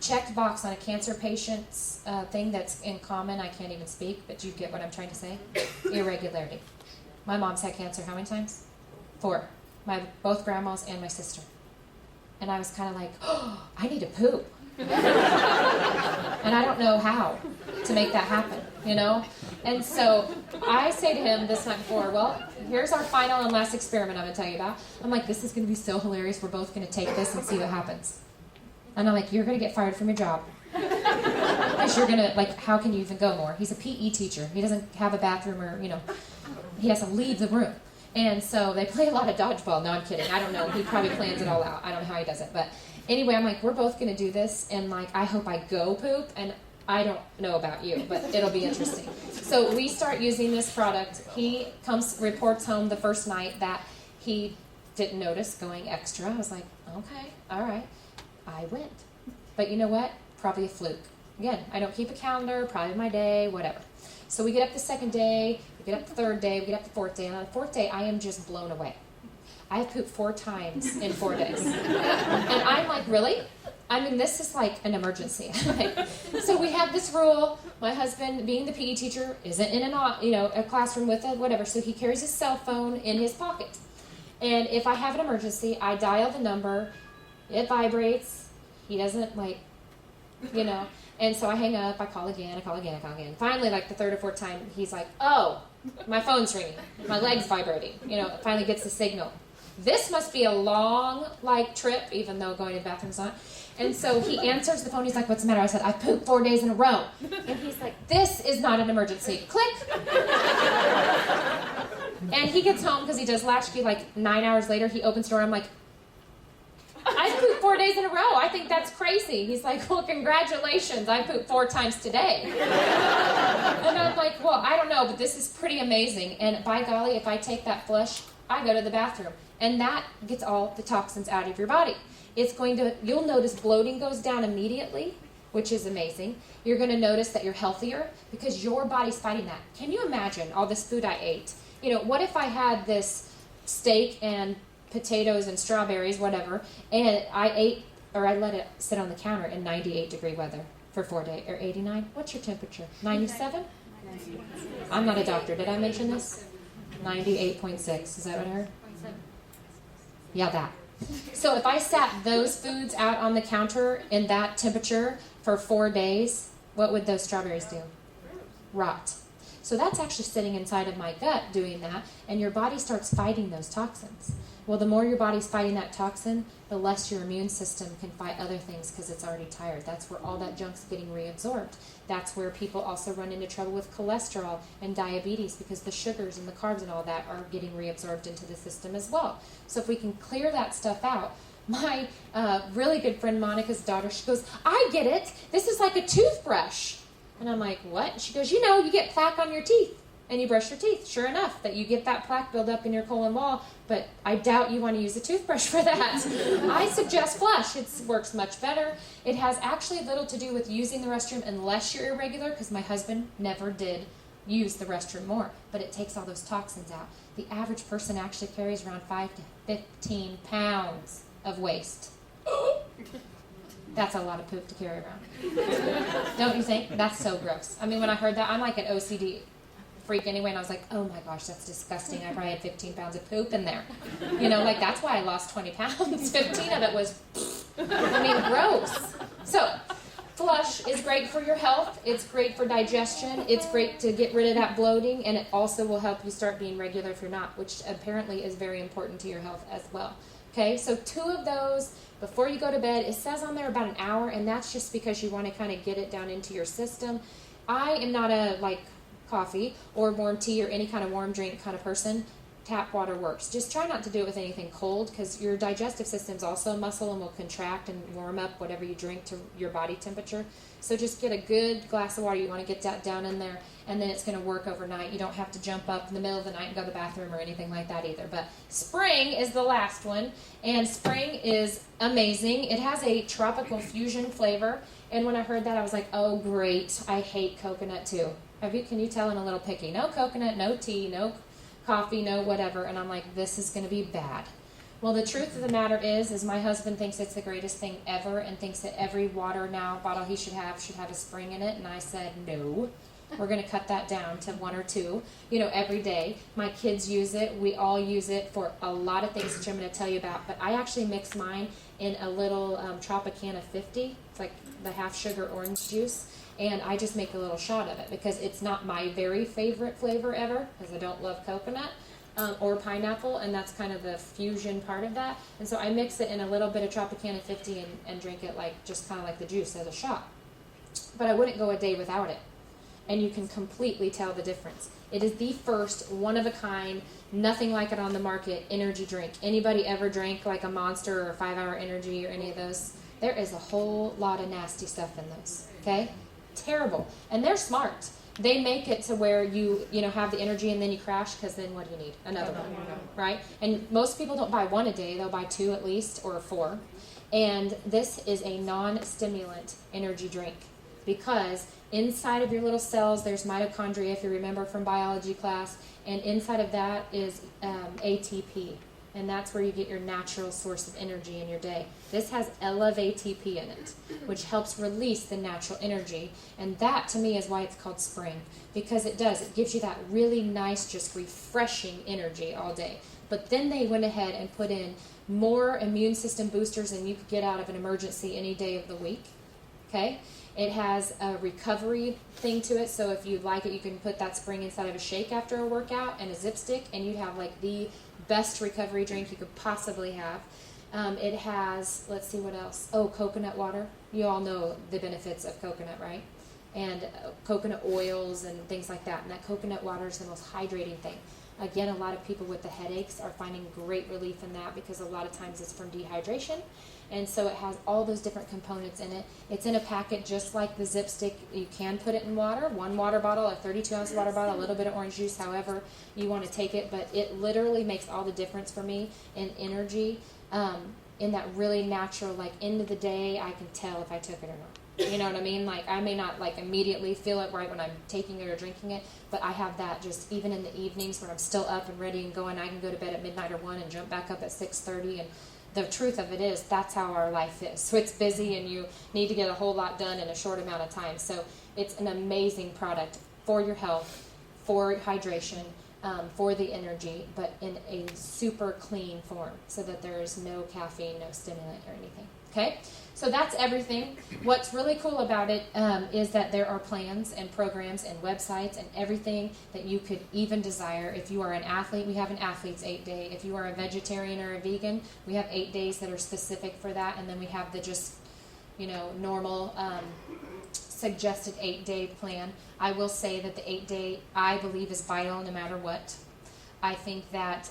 checked box on a cancer patient's thing that's in common, I can't even speak, but you get what I'm trying to say, irregularity. My mom's had cancer how many times? 4. Both grandmas and my sister. And I was kind of like, oh, I need to poop. And I don't know how to make that happen, And so I say to him this night before, well, here's our final and last experiment I'm going to tell you about. I'm like, this is going to be so hilarious. We're both going to take this and see what happens. And I'm like, you're going to get fired from your job. Because you're going to, how can you even go more? He's a PE teacher. He doesn't have a bathroom or, he has to leave the room. And so they play a lot of dodgeball. No, I'm kidding. I don't know. He probably plans it all out. I don't know how he does it. But anyway, I'm like, we're both going to do this. And, I hope I go poop. And I don't know about you, but it'll be interesting. So we start using this product. He reports home the first night that he didn't notice going extra. I was like, okay, all right. I went. But you know what? Probably a fluke. Again, I don't keep a calendar, probably my day, whatever. So we get up the second day, we get up the third day, we get up the fourth day, and on the fourth day, I am just blown away. I pooped 4 times in 4 days. And I'm like, really? I mean, this is like an emergency. So we have this rule. My husband, being the PE teacher, isn't in a classroom with a whatever, so he carries his cell phone in his pocket. And if I have an emergency, I dial the number, it vibrates, he doesn't and so I hang up, I call again. Finally, like the third or fourth time, he's like, oh, my phone's ringing, my leg's vibrating, finally gets the signal. This must be a long, trip, even though going to the bathroom's not. And so he answers the phone. He''s like, what's the matter? I said, I pooped 4 days in a row. And he's like, this is not an emergency. Click. And he gets home because he does latchkey 9 hours later. He opens the door. I'm like, I pooped 4 days in a row. I think that's crazy. He's like, well, congratulations. I pooped 4 times today. And I'm like, well, I don't know, but this is pretty amazing. And by golly, if I take that flush, I go to the bathroom. And that gets all the toxins out of your body. You'll notice bloating goes down immediately, which is amazing. You're going to notice that you're healthier because your body's fighting that. Can you imagine all this food I ate? What if I had this steak and potatoes and strawberries, whatever, and I let it sit on the counter in 98-degree weather for 4 days, or 89? What's your temperature? 97? I'm not a doctor. Did I mention this? 98.6. Is that what I heard? Yeah, that. So if I sat those foods out on the counter in that temperature for 4 days, what would those strawberries do? Rot. So that's actually sitting inside of my gut doing that, and your body starts fighting those toxins. Well, the more your body's fighting that toxin, the less your immune system can fight other things because it's already tired. That's where all that junk's getting reabsorbed. That's where people also run into trouble with cholesterol and diabetes because the sugars and the carbs and all that are getting reabsorbed into the system as well. So if we can clear that stuff out, my really good friend Monica's daughter, she goes, I get it. This is like a toothbrush. And I'm like, what? She goes, you get plaque on your teeth. And you brush your teeth. Sure enough, that you get that plaque build up in your colon wall, but I doubt you want to use a toothbrush for that. I suggest flush. It works much better. It has actually little to do with using the restroom unless you're irregular, because my husband never did use the restroom more, but it takes all those toxins out. The average person actually carries around 5 to 15 pounds of waste. That's a lot of poop to carry around. Don't you think? That's so gross. I mean, when I heard that, I'm like an OCD freak anyway, and I was like, oh my gosh, that's disgusting. I probably had 15 pounds of poop in there. That's why I lost 20 pounds. 15 of it was, gross. So, flush is great for your health. It's great for digestion. It's great to get rid of that bloating, and it also will help you start being regular if you're not, which apparently is very important to your health as well. Okay, so 2 of those before you go to bed. It says on there about an hour, and that's just because you want to kind of get it down into your system. I am not a coffee or warm tea or any kind of warm drink kind of person. Tap water works. Just try not to do it with anything cold because your digestive system is also a muscle and will contract and warm up whatever you drink to your body temperature. So just get a good glass of water. You want to get that down in there, and then it's going to work overnight. You don't have to jump up in the middle of the night and go to the bathroom or anything like that either. But spring is the last one, and spring is amazing. It has a tropical fusion flavor, and when I heard that, I was like, oh, great. I hate coconut too. Can you tell I'm a little picky? No coconut, no tea, no coffee, no whatever. And I'm like, this is going to be bad. Well, the truth of the matter is my husband thinks it's the greatest thing ever and thinks that every water now bottle he should have a spring in it. And I said, no, we're going to cut that down to 1 or 2, every day. My kids use it. We all use it for a lot of things, which I'm going to tell you about. But I actually mix mine in a little Tropicana 50. It's like the half sugar orange juice. And I just make a little shot of it because it's not my very favorite flavor ever because I don't love coconut or pineapple, and that's kind of the fusion part of that. And so I mix it in a little bit of Tropicana 50 and drink it just kind of like the juice as a shot. But I wouldn't go a day without it. And you can completely tell the difference. It is the first one-of-a-kind, nothing like it on the market, energy drink. Anybody ever drank like a Monster or 5 Hour Energy or any of those? There is a whole lot of nasty stuff in those, okay? Terrible. And they're smart. They make it to where you have the energy and then you crash, because then what do you need? Another one, right? And most people don't buy one a day. They'll buy 2 at least, or 4. And this is a non-stimulant energy drink, because inside of your little cells there's mitochondria, if you remember from biology class, and inside of that is ATP. And that's where you get your natural source of energy in your day. This has ATP in it, which helps release the natural energy. And that, to me, is why it's called spring. Because it does. It gives you that really nice, just refreshing energy all day. But then they went ahead and put in more immune system boosters than you could get out of an emergency any day of the week. Okay? It has a recovery thing to it. So if you'd like it, you can put that spring inside of a shake after a workout and a zip stick, and you have like the best recovery drink you could possibly have. It has, let's see what else. Oh, coconut water. You all know the benefits of coconut, right? And coconut oils and things like that. And that coconut water is the most hydrating thing. Again, a lot of people with the headaches are finding great relief in that, because a lot of times it's from dehydration. And so it has all those different components in it. It's in a packet just like the zip stick. You can put it in water, 1 water bottle, a 32-ounce water bottle, a little bit of orange juice, however you want to take it. But it literally makes all the difference for me in energy, in that really natural, like, end of the day, I can tell if I took it or not. You know what I mean? Like, I may not like immediately feel it right when I'm taking it or drinking it, but I have that just even in the evenings when I'm still up and ready and going. I can go to bed at midnight or 1 and jump back up at 6:30. And the truth of it is, that's how our life is. So it's busy, and you need to get a whole lot done in a short amount of time. So it's an amazing product for your health, for hydration, for the energy, but in a super clean form, so that there is no caffeine, no stimulant or anything. Okay? So that's everything. What's really cool about it is that there are plans and programs and websites and everything that you could even desire. If you are an athlete, we have an athlete's 8-day. If you are a vegetarian or a vegan, we have 8 days that are specific for that. And then we have the just, normal suggested 8-day plan. I will say that the 8-day, I believe, is vital no matter what. I think that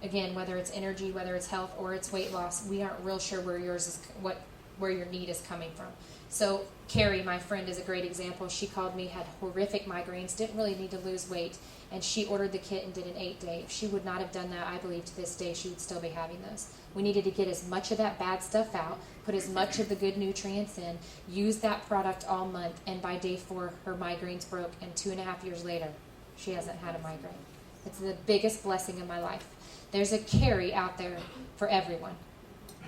again, whether it's energy, whether it's health, or it's weight loss, we aren't real sure where where your need is coming from. So Carrie, my friend, is a great example. She called me, had horrific migraines, didn't really need to lose weight, and she ordered the kit and did an 8-day. If she would not have done that, I believe to this day she would still be having those. We needed to get as much of that bad stuff out, put as much of the good nutrients in, use that product all month, and by day 4, her migraines broke, and 2.5 years later, she hasn't had a migraine. It's the biggest blessing in my life. There's a Carrie out there for everyone.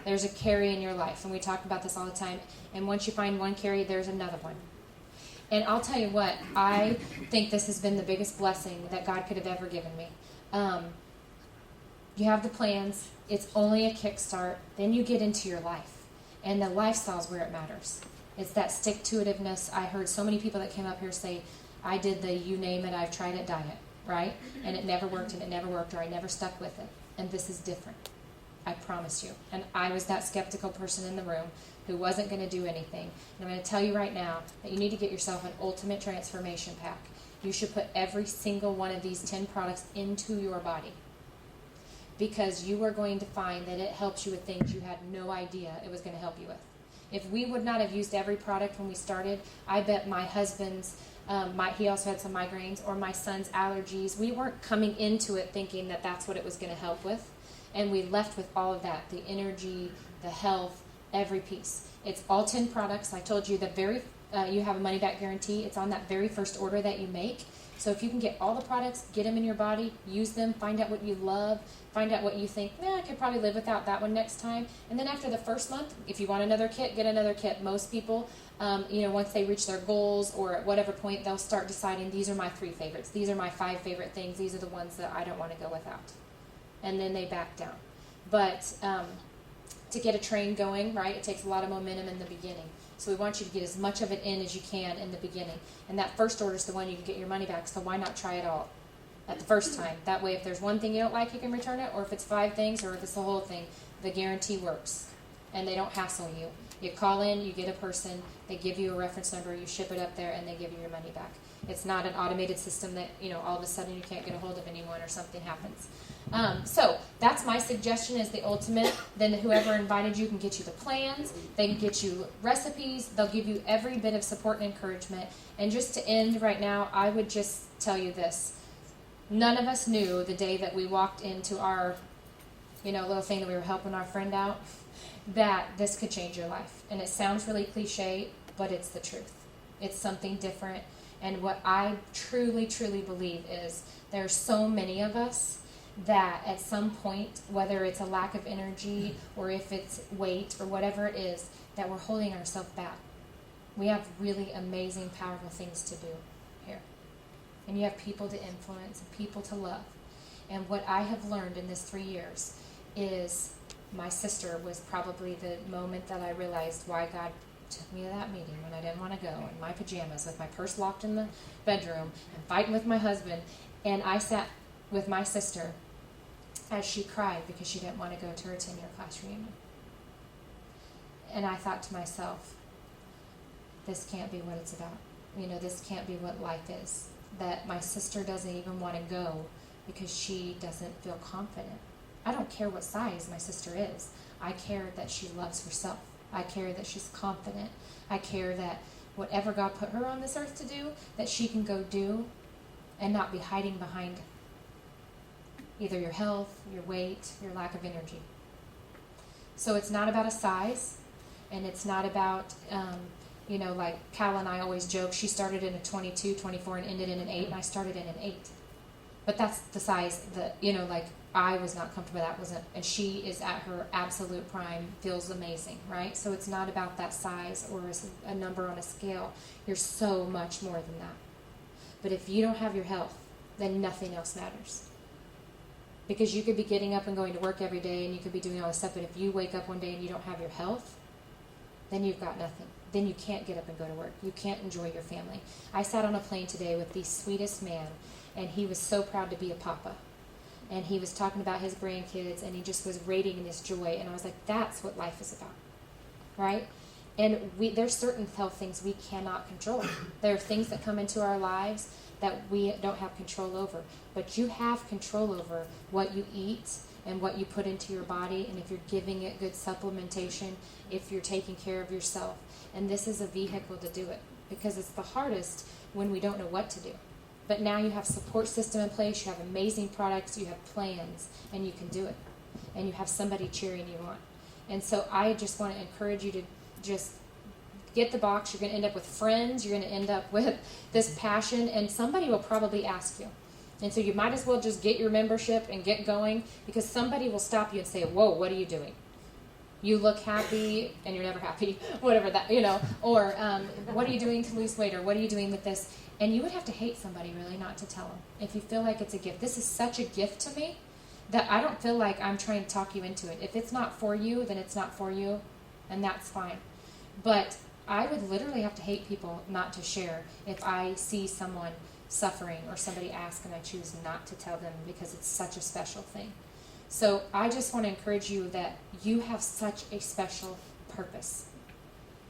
There's a Carrie in your life, and we talk about this all the time. And once you find one Carrie, there's another one. And I'll tell you what, I think this has been the biggest blessing that God could have ever given me. You have the plans. It's only a kickstart. Then you get into your life, and the lifestyle is where it matters. It's that stick-to-itiveness. I heard so many people that came up here say, I did the you name it, I've tried it diet, right? And it never worked, and it never worked, or I never stuck with it. And this is different. I promise you. And I was that skeptical person in the room who wasn't going to do anything. And I'm going to tell you right now that you need to get yourself an ultimate transformation pack. You should put every single one of these 10 products into your body, because you are going to find that it helps you with things you had no idea it was going to help you with. If we would not have used every product when we started, I bet my husband's, he also had some migraines, or my son's allergies, we weren't coming into it thinking that that's what it was going to help with. And we left with all of that, the energy, the health, every piece. It's all 10 products. I told you you have a money-back guarantee. It's on that very first order that you make. So if you can get all the products, get them in your body, use them, find out what you love, find out what you think, I could probably live without that one next time. And then after the first month, if you want another kit, get another kit. Most people, once they reach their goals or at whatever point, they'll start deciding, these are my 3 favorites. These are my 5 favorite things. These are the ones that I don't want to go without. And then they back down. But to get a train going, right, it takes a lot of momentum in the beginning. So we want you to get as much of it in as you can in the beginning. And that first order is the one you can get your money back, so why not try it all at the first time? That way, if there's one thing you don't like, you can return it, or if it's 5 things, or if it's the whole thing, the guarantee works. And they don't hassle you. You call in, you get a person, they give you a reference number, you ship it up there, and they give you your money back. It's not an automated system that, all of a sudden you can't get a hold of anyone or something happens. So that's my suggestion is the ultimate. Then whoever invited you can get you the plans. They can get you recipes. They'll give you every bit of support and encouragement. And just to end right now, I would just tell you this. None of us knew the day that we walked into our, little thing that we were helping our friend out, that this could change your life. And it sounds really cliche, but it's the truth. It's something different. And what I truly, truly believe is there are so many of us that at some point, whether it's a lack of energy or if it's weight or whatever it is, that we're holding ourselves back. We have really amazing, powerful things to do here. And you have people to influence and people to love. And what I have learned in this 3 years is my sister was probably the moment that I realized why God took me to that meeting when I didn't want to go in my pajamas with my purse locked in the bedroom and fighting with my husband. And I sat with my sister as she cried because she didn't want to go to her 10-year class reunion. And I thought to myself, this can't be what it's about. This can't be what life is. That my sister doesn't even want to go because she doesn't feel confident. I don't care what size my sister is. I care that she loves herself. I care that she's confident. I care that whatever God put her on this earth to do, that she can go do and not be hiding behind either your health, your weight, your lack of energy. So it's not about a size, and it's not about, like Cal and I always joke, she started in a 22, 24, and ended in an 8, and I started in an 8. But that's the size that, I was not comfortable, that wasn't, and she is at her absolute prime, feels amazing, right? So it's not about that size or a number on a scale. You're so much more than that. But if you don't have your health, then nothing else matters. Because you could be getting up and going to work every day and you could be doing all this stuff, but if you wake up one day and you don't have your health, then you've got nothing. Then you can't get up and go to work. You can't enjoy your family. I sat on a plane today with the sweetest man, and he was so proud to be a papa. And he was talking about his grandkids, and he just was radiating his joy. And I was like, that's what life is about, right? And there's certain health things we cannot control. There are things that come into our lives that we don't have control over. But you have control over what you eat and what you put into your body, and if you're giving it good supplementation, if you're taking care of yourself. And this is a vehicle to do it, because it's the hardest when we don't know what to do. But now you have support system in place, you have amazing products, you have plans, and you can do it. And you have somebody cheering you on. And so I just want to encourage you to just get the box. You're going to end up with friends, you're going to end up with this passion, and somebody will probably ask you. And so you might as well just get your membership and get going, because somebody will stop you and say, whoa, what are you doing? You look happy, and you're never happy, whatever that, or what are you doing to lose weight, or what are you doing with this? And you would have to hate somebody really not to tell them if you feel like it's a gift. This is such a gift to me that I don't feel like I'm trying to talk you into it. If it's not for you, then it's not for you, and that's fine. But I would literally have to hate people not to share if I see someone suffering or somebody asks and I choose not to tell them, because it's such a special thing. So I just want to encourage you that you have such a special purpose,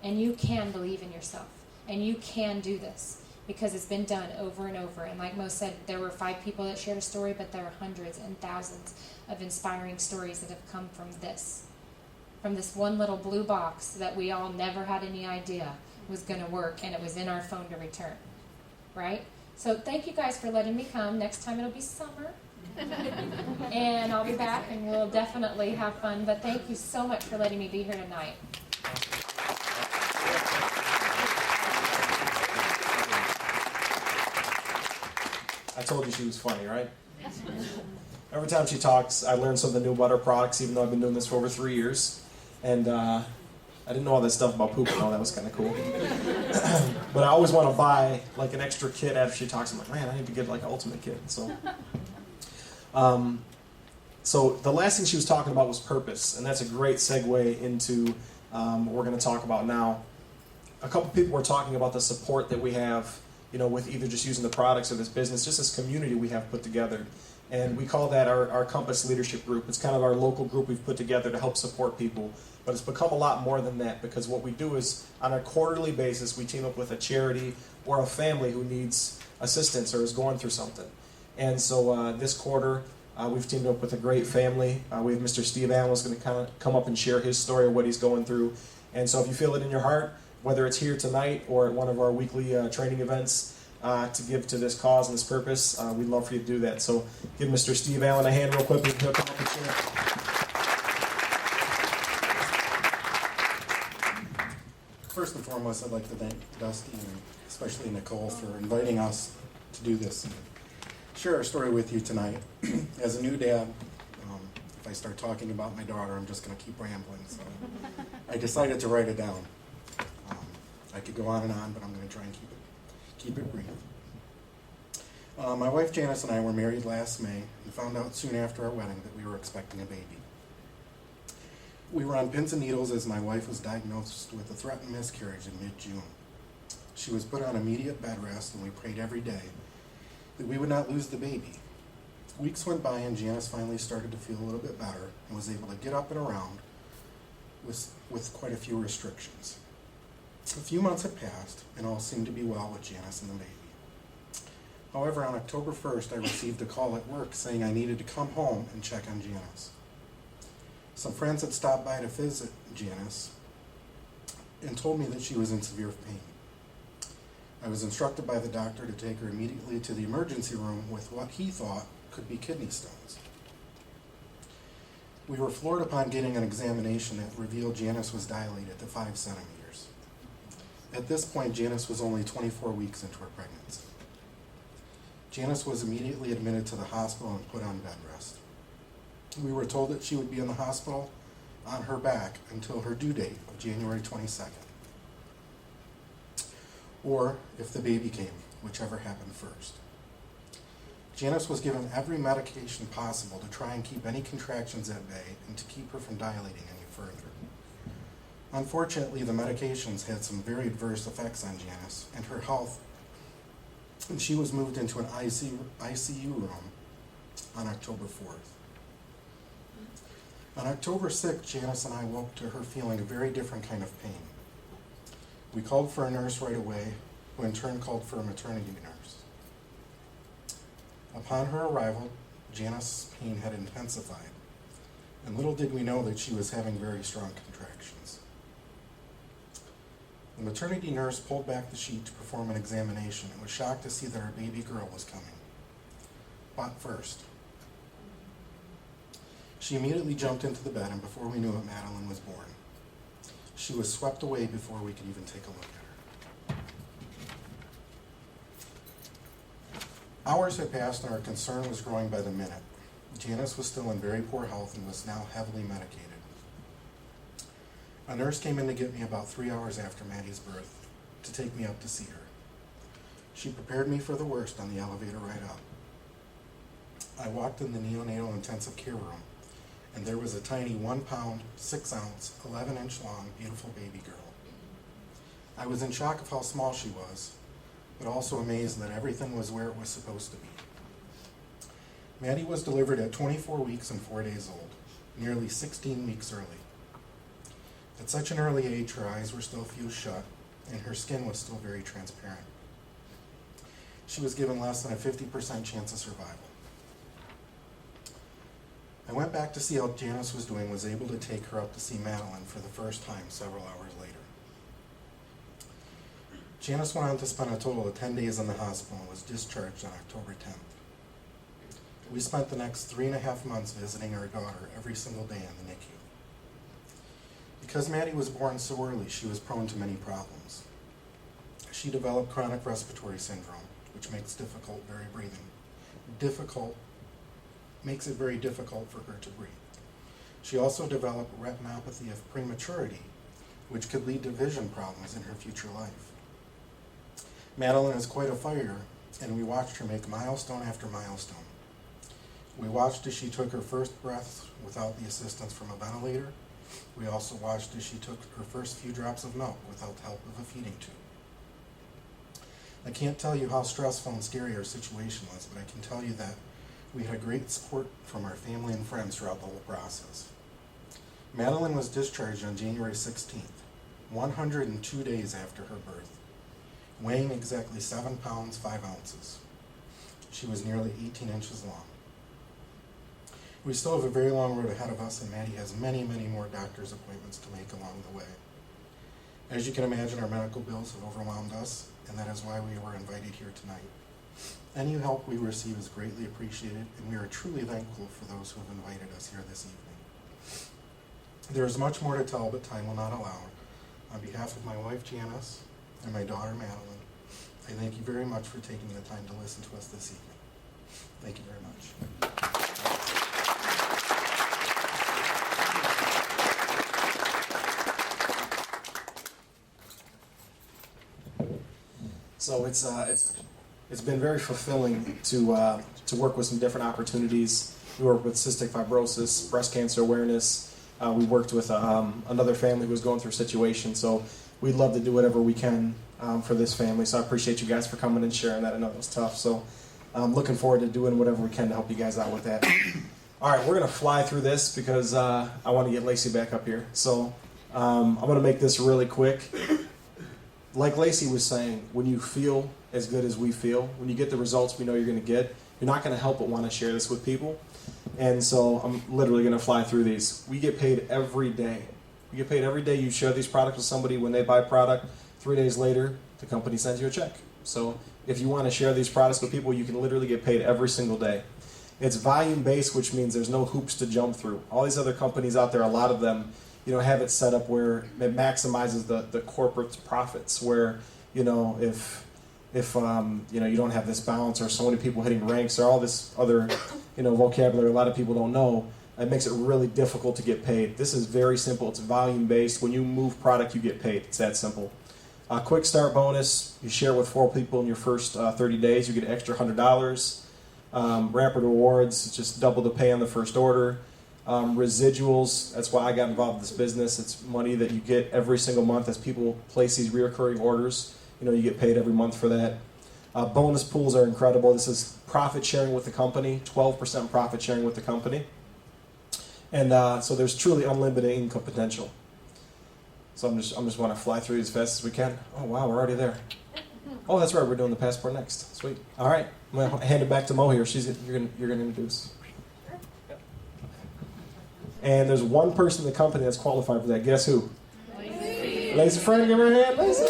and you can believe in yourself, and you can do this, because it's been done over and over. And like Mo said, there were 5 people that shared a story, but there are hundreds and thousands of inspiring stories that have come from this one little blue box that we all never had any idea was going to work, and it was in our phone to return, right? So thank you guys for letting me come. Next time it'll be summer. And I'll be back, and we'll definitely have fun. But thank you so much for letting me be here tonight. I told you she was funny, right? Every time she talks, I learn something new about her products, even though I've been doing this for over 3 years. And I didn't know all that stuff about poop and all that was kind of cool. But I always want to buy like an extra kit after she talks. I'm like, man, I need to get like an ultimate kit. So the last thing she was talking about was purpose, and that's a great segue into what we're going to talk about now. A couple people were talking about the support that we have, with either just using the products or this business, just this community we have put together. And we call that our Compass Leadership Group. It's kind of our local group we've put together to help support people. but it's become a lot more than that, because what we do is on a quarterly basis we team up with a charity or a family who needs assistance or is going through something. And so this quarter we've teamed up with a great family. We have Mr. Steve Allen who's going to kind of come up and share his story of what he's going through. And so if you feel it in your heart, whether it's here tonight or at one of our weekly training events, to give to this cause and this purpose, we'd love for you to do that. So give Mr. Steve Allen a hand real quick. He'll come up and share. First and foremost, I'd like to thank Dusty and especially Nicole for inviting us to do this and share our story with you tonight. As a new dad, if I start talking about my daughter, I'm just going to keep rambling. So I decided to write it down. I could go on, but I'm going to try and keep it brief. My wife Janice and I were married last May and found out soon after our wedding that we were expecting a baby. We were on pins and needles as my wife was diagnosed with a threatened miscarriage in mid-June. She was put on immediate bed rest, and we prayed every day that we would not lose the baby. Weeks went by and Janice finally started to feel a little bit better and was able to get up and around with quite a few restrictions. A few months had passed and all seemed to be well with Janice and the baby. However, on October 1st, I received a call at work saying I needed to come home and check on Janice. Some friends had stopped by to visit Janice and told me that she was in severe pain. I was instructed by the doctor to take her immediately to the emergency room with what he thought could be kidney stones. We were floored upon getting an examination that revealed Janice was dilated to 5 centimeters. At this point, Janice was only 24 weeks into her pregnancy. Janice was immediately admitted to the hospital and put on bed rest. We were told that she would be in the hospital on her back until her due date of January 22nd. Or if the baby came, whichever happened first. Janice was given every medication possible to try and keep any contractions at bay and to keep her from dilating any further. Unfortunately, the medications had some very adverse effects on Janice and her health, and she was moved into an ICU room on October 4th. On October 6th, Janice and I woke to her feeling a very different kind of pain. We called for a nurse right away, who in turn called for a maternity nurse. Upon her arrival, Janice's pain had intensified, and little did we know that she was having very strong contractions. The maternity nurse pulled back the sheet to perform an examination and was shocked to see that our baby girl was coming. But first, she immediately jumped into the bed, and before we knew it, Madeline was born. She was swept away before we could even take a look at her. Hours had passed and our concern was growing by the minute. Janice was still in very poor health and was now heavily medicated. A nurse came in to get me about 3 hours after Maddie's birth to take me up to see her. She prepared me for the worst on the elevator ride up. I walked in the neonatal intensive care room, and there was a tiny 1 pound, 6 ounce, 11-inch long, beautiful baby girl. I was in shock of how small she was, but also amazed that everything was where it was supposed to be. Maddie was delivered at 24 weeks and 4 days old, nearly 16 weeks early. At such an early age, her eyes were still fused shut, and her skin was still very transparent. She was given less than a 50% chance of survival. I went back to see how Janice was doing, was able to take her up to see Madeline for the first time several hours later. Janice went on to spend a total of 10 days in the hospital and was discharged on October 10th. We spent the next 3.5 months visiting our daughter every single day in the NICU. Because Maddie was born so early, she was prone to many problems. She developed chronic respiratory syndrome, which makes it very difficult for her to breathe. She also developed retinopathy of prematurity, which could lead to vision problems in her future life. Madeline is quite a fighter, and we watched her make milestone after milestone. We watched as she took her first breaths without the assistance from a ventilator. We also watched as she took her first few drops of milk without the help of a feeding tube. I can't tell you how stressful and scary our situation was, but I can tell you that we had great support from our family and friends throughout the whole process. Madeline was discharged on January 16th, 102 days after her birth, weighing exactly 7 pounds 5 ounces. She was nearly 18 inches long. We still have a very long road ahead of us, and Maddie has many, many more doctor's appointments to make along the way. As you can imagine, our medical bills have overwhelmed us, and that is why we were invited here tonight. Any help we receive is greatly appreciated, and we are truly thankful for those who have invited us here this evening. There is much more to tell, but time will not allow. On behalf of my wife Janice and my daughter Madeline, I thank you very much for taking the time to listen to us this evening. Thank you very much. So it's been very fulfilling to work with some different opportunities. We work with cystic fibrosis, breast cancer awareness. We worked with another family who was going through a situation. So we'd love to do whatever we can for this family. So I appreciate you guys for coming and sharing that. I know it was tough. So I'm looking forward to doing whatever we can to help you guys out with that. All right, we're going to fly through this because I want to get Laci back up here. So I'm going to make this really quick. Like Laci was saying, when you feel as good as we feel, when you get the results we know you're going to get, you're not going to help but want to share this with people. And so I'm literally going to fly through these. We get paid every day. We get paid every day you share these products with somebody. When they buy product, 3 days later, the company sends you a check. So if you want to share these products with people, you can literally get paid every single day. It's volume-based, which means there's no hoops to jump through. All these other companies out there, a lot of them, have it set up where it maximizes the corporate profits. Where, if you don't have this balance or so many people hitting ranks or all this other, vocabulary a lot of people don't know, it makes it really difficult to get paid. This is very simple. It's volume-based. When you move product, you get paid. It's that simple. Quick start bonus. You share with 4 people in your first 30 days. You get an extra $100. Rapid rewards. It's just double the pay on the first order. Residuals, that's why I got involved in this business. It's money that you get every single month as people place these reoccurring orders. You get paid every month for that. Bonus pools are incredible. This is profit sharing with the company, 12% profit sharing with the company. And so there's truly unlimited income potential. So I'm just want to fly through as fast as we can. Oh wow, we're already there. Oh, that's right, we're doing the passport next. Sweet. All right, I'm gonna hand it back to Mo here. You're gonna introduce. And there's one person in the company that's qualified for that. Guess who? Laci. Laci, friend, give her a hand. Laci.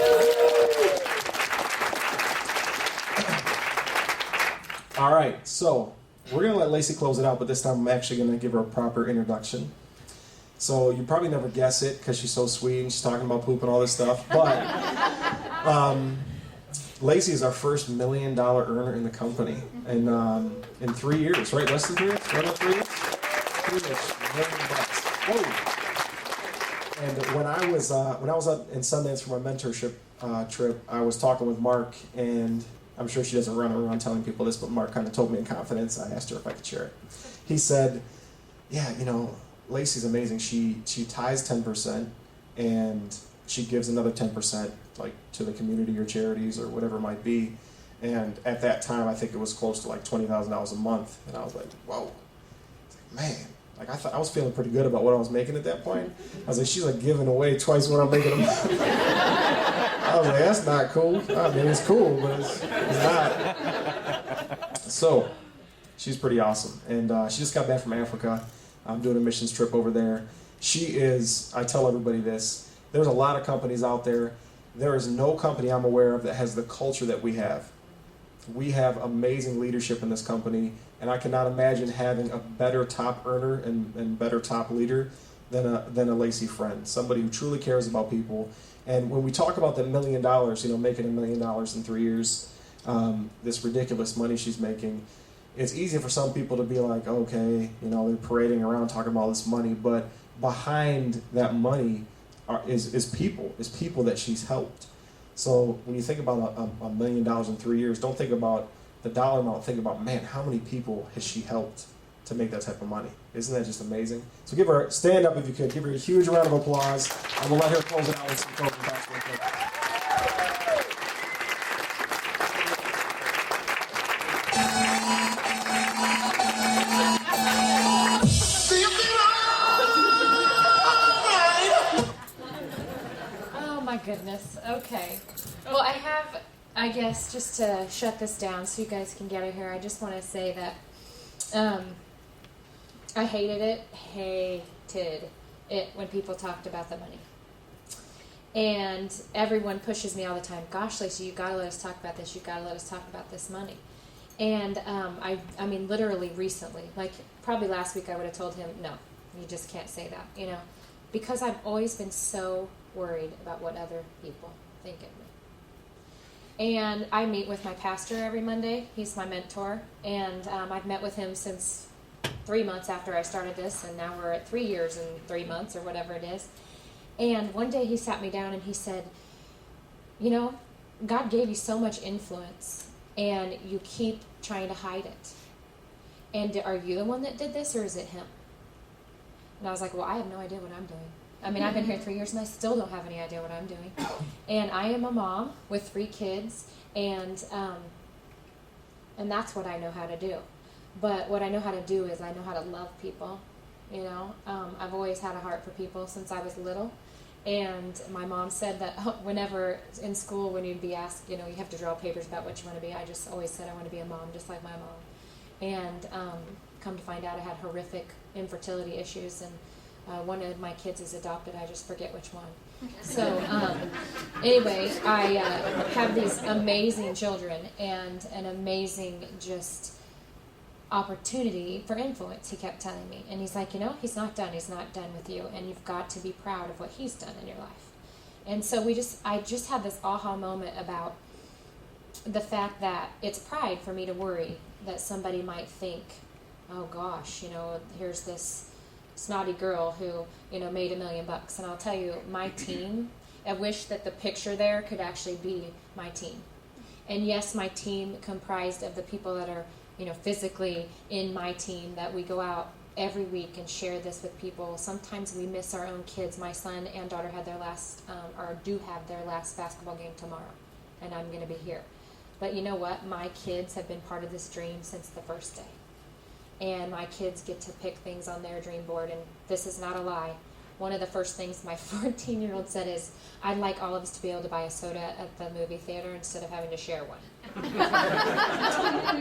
All right, so we're going to let Laci close it out, but this time I'm actually going to give her a proper introduction. So you probably never guess it because she's so sweet and she's talking about poop and all this stuff. But Laci is our first $1 million earner in the company, and in 3 years, right? Less than 3 years? Right about 3 years? $1 million. Whoa. And when I was up in Sundance for my mentorship trip, I was talking with Mark, and I'm sure she doesn't run around telling people this, but Mark kind of told me in confidence. I asked her if I could share it. He said, "Yeah, Laci's amazing. She ties 10%, and she gives another 10%, like to the community or charities or whatever it might be." And at that time, I think it was close to like $20,000 a month, and I was like, "Whoa, man!" Like I was feeling pretty good about what I was making at that point. I was like, she's like giving away twice what I'm making a month. I was like, that's not cool. I mean, it's cool, but it's not. So, she's pretty awesome. And she just got back from Africa. I'm doing a missions trip over there. She is, I tell everybody this, there's a lot of companies out there. There is no company I'm aware of that has the culture that we have. We have amazing leadership in this company, and I cannot imagine having a better top earner and better top leader than a Laci friend, somebody who truly cares about people. And when we talk about that $1 million, making $1 million in 3 years, this ridiculous money she's making, it's easy for some people to be like, okay, they're parading around talking about all this money, but behind that money is people that she's helped. So when you think about $1 million in 3 years, don't think about the dollar amount. Think about, man, how many people has she helped to make that type of money? Isn't that just amazing? So stand up if you could. Give her a huge round of applause. And we'll let her close it out with some closing thoughts real quick. my goodness. Okay. Well, I guess, just to shut this down so you guys can get it here, I just want to say that I hated it when people talked about the money. And everyone pushes me all the time. Gosh, Laci, you gotta let us talk about this. You gotta let us talk about this money. And I mean, literally recently, like probably last week, I would have told him, no, you just can't say that, you know, because I've always been so worried about what other people think of me. And I meet with my pastor every Monday. He's my mentor, and I've met with him since 3 months after I started this, and now we're at 3 years and 3 months or whatever it is. And one day he sat me down and he said, you know, God gave you so much influence, and you keep trying to hide it. And are you the one that did this, or is it him? And I was like, well, I have no idea what I'm doing. I mean, I've been here 3 years, and I still don't have any idea what I'm doing. And I am a mom with 3 kids, and that's what I know how to do. But what I know how to do is I know how to love people, you know. I've always had a heart for people since I was little. And my mom said that whenever in school, when you'd be asked, you know, you have to draw papers about what you want to be, I just always said I want to be a mom, just like my mom. And come to find out, I had horrific infertility issues, and one of my kids is adopted. I just forget which one. So anyway, I have these amazing children and an amazing just opportunity for influence, he kept telling me. And he's like, you know, he's not done. He's not done with you, and you've got to be proud of what he's done in your life. And so I just had this aha moment about the fact that it's pride for me to worry that somebody might think, oh gosh, you know, here's this snotty girl who, you know, made $1 million. And I'll tell you, my team, I wish that the picture there could actually be my team. And yes, my team comprised of the people that are, you know, physically in my team, that we go out every week and share this with people. Sometimes we miss our own kids. My son and daughter had their last, or do have their last basketball game tomorrow, and I'm going to be here. But you know what? My kids have been part of this dream since the first day. And my kids get to pick things on their dream board, and this is not a lie. One of the first things my 14-year-old said is, I'd like all of us to be able to buy a soda at the movie theater instead of having to share one.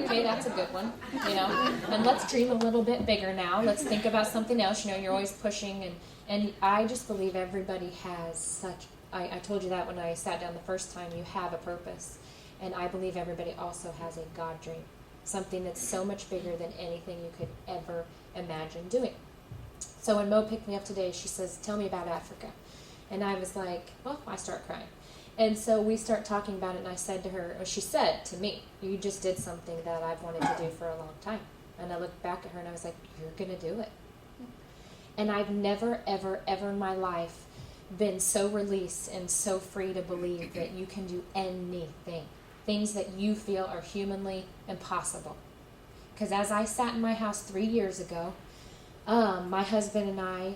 Okay, that's a good one, you know. And let's dream a little bit bigger now. Let's think about something else. You know, you're always pushing, and I just believe everybody has such, I told you that when I sat down the first time, you have a purpose. And I believe everybody also has a God dream, something that's so much bigger than anything you could ever imagine doing. So when Mo picked me up today, she says, tell me about Africa. And I was like, well, I start crying. And so we start talking about it, and I said to her, or she said to me, you just did something that I've wanted to do for a long time. And I looked back at her, and I was like, you're going to do it. And I've never, ever, ever in my life been so released and so free to believe that you can do anything. Things that you feel are humanly impossible. Because as I sat in my house 3 years ago, my husband and I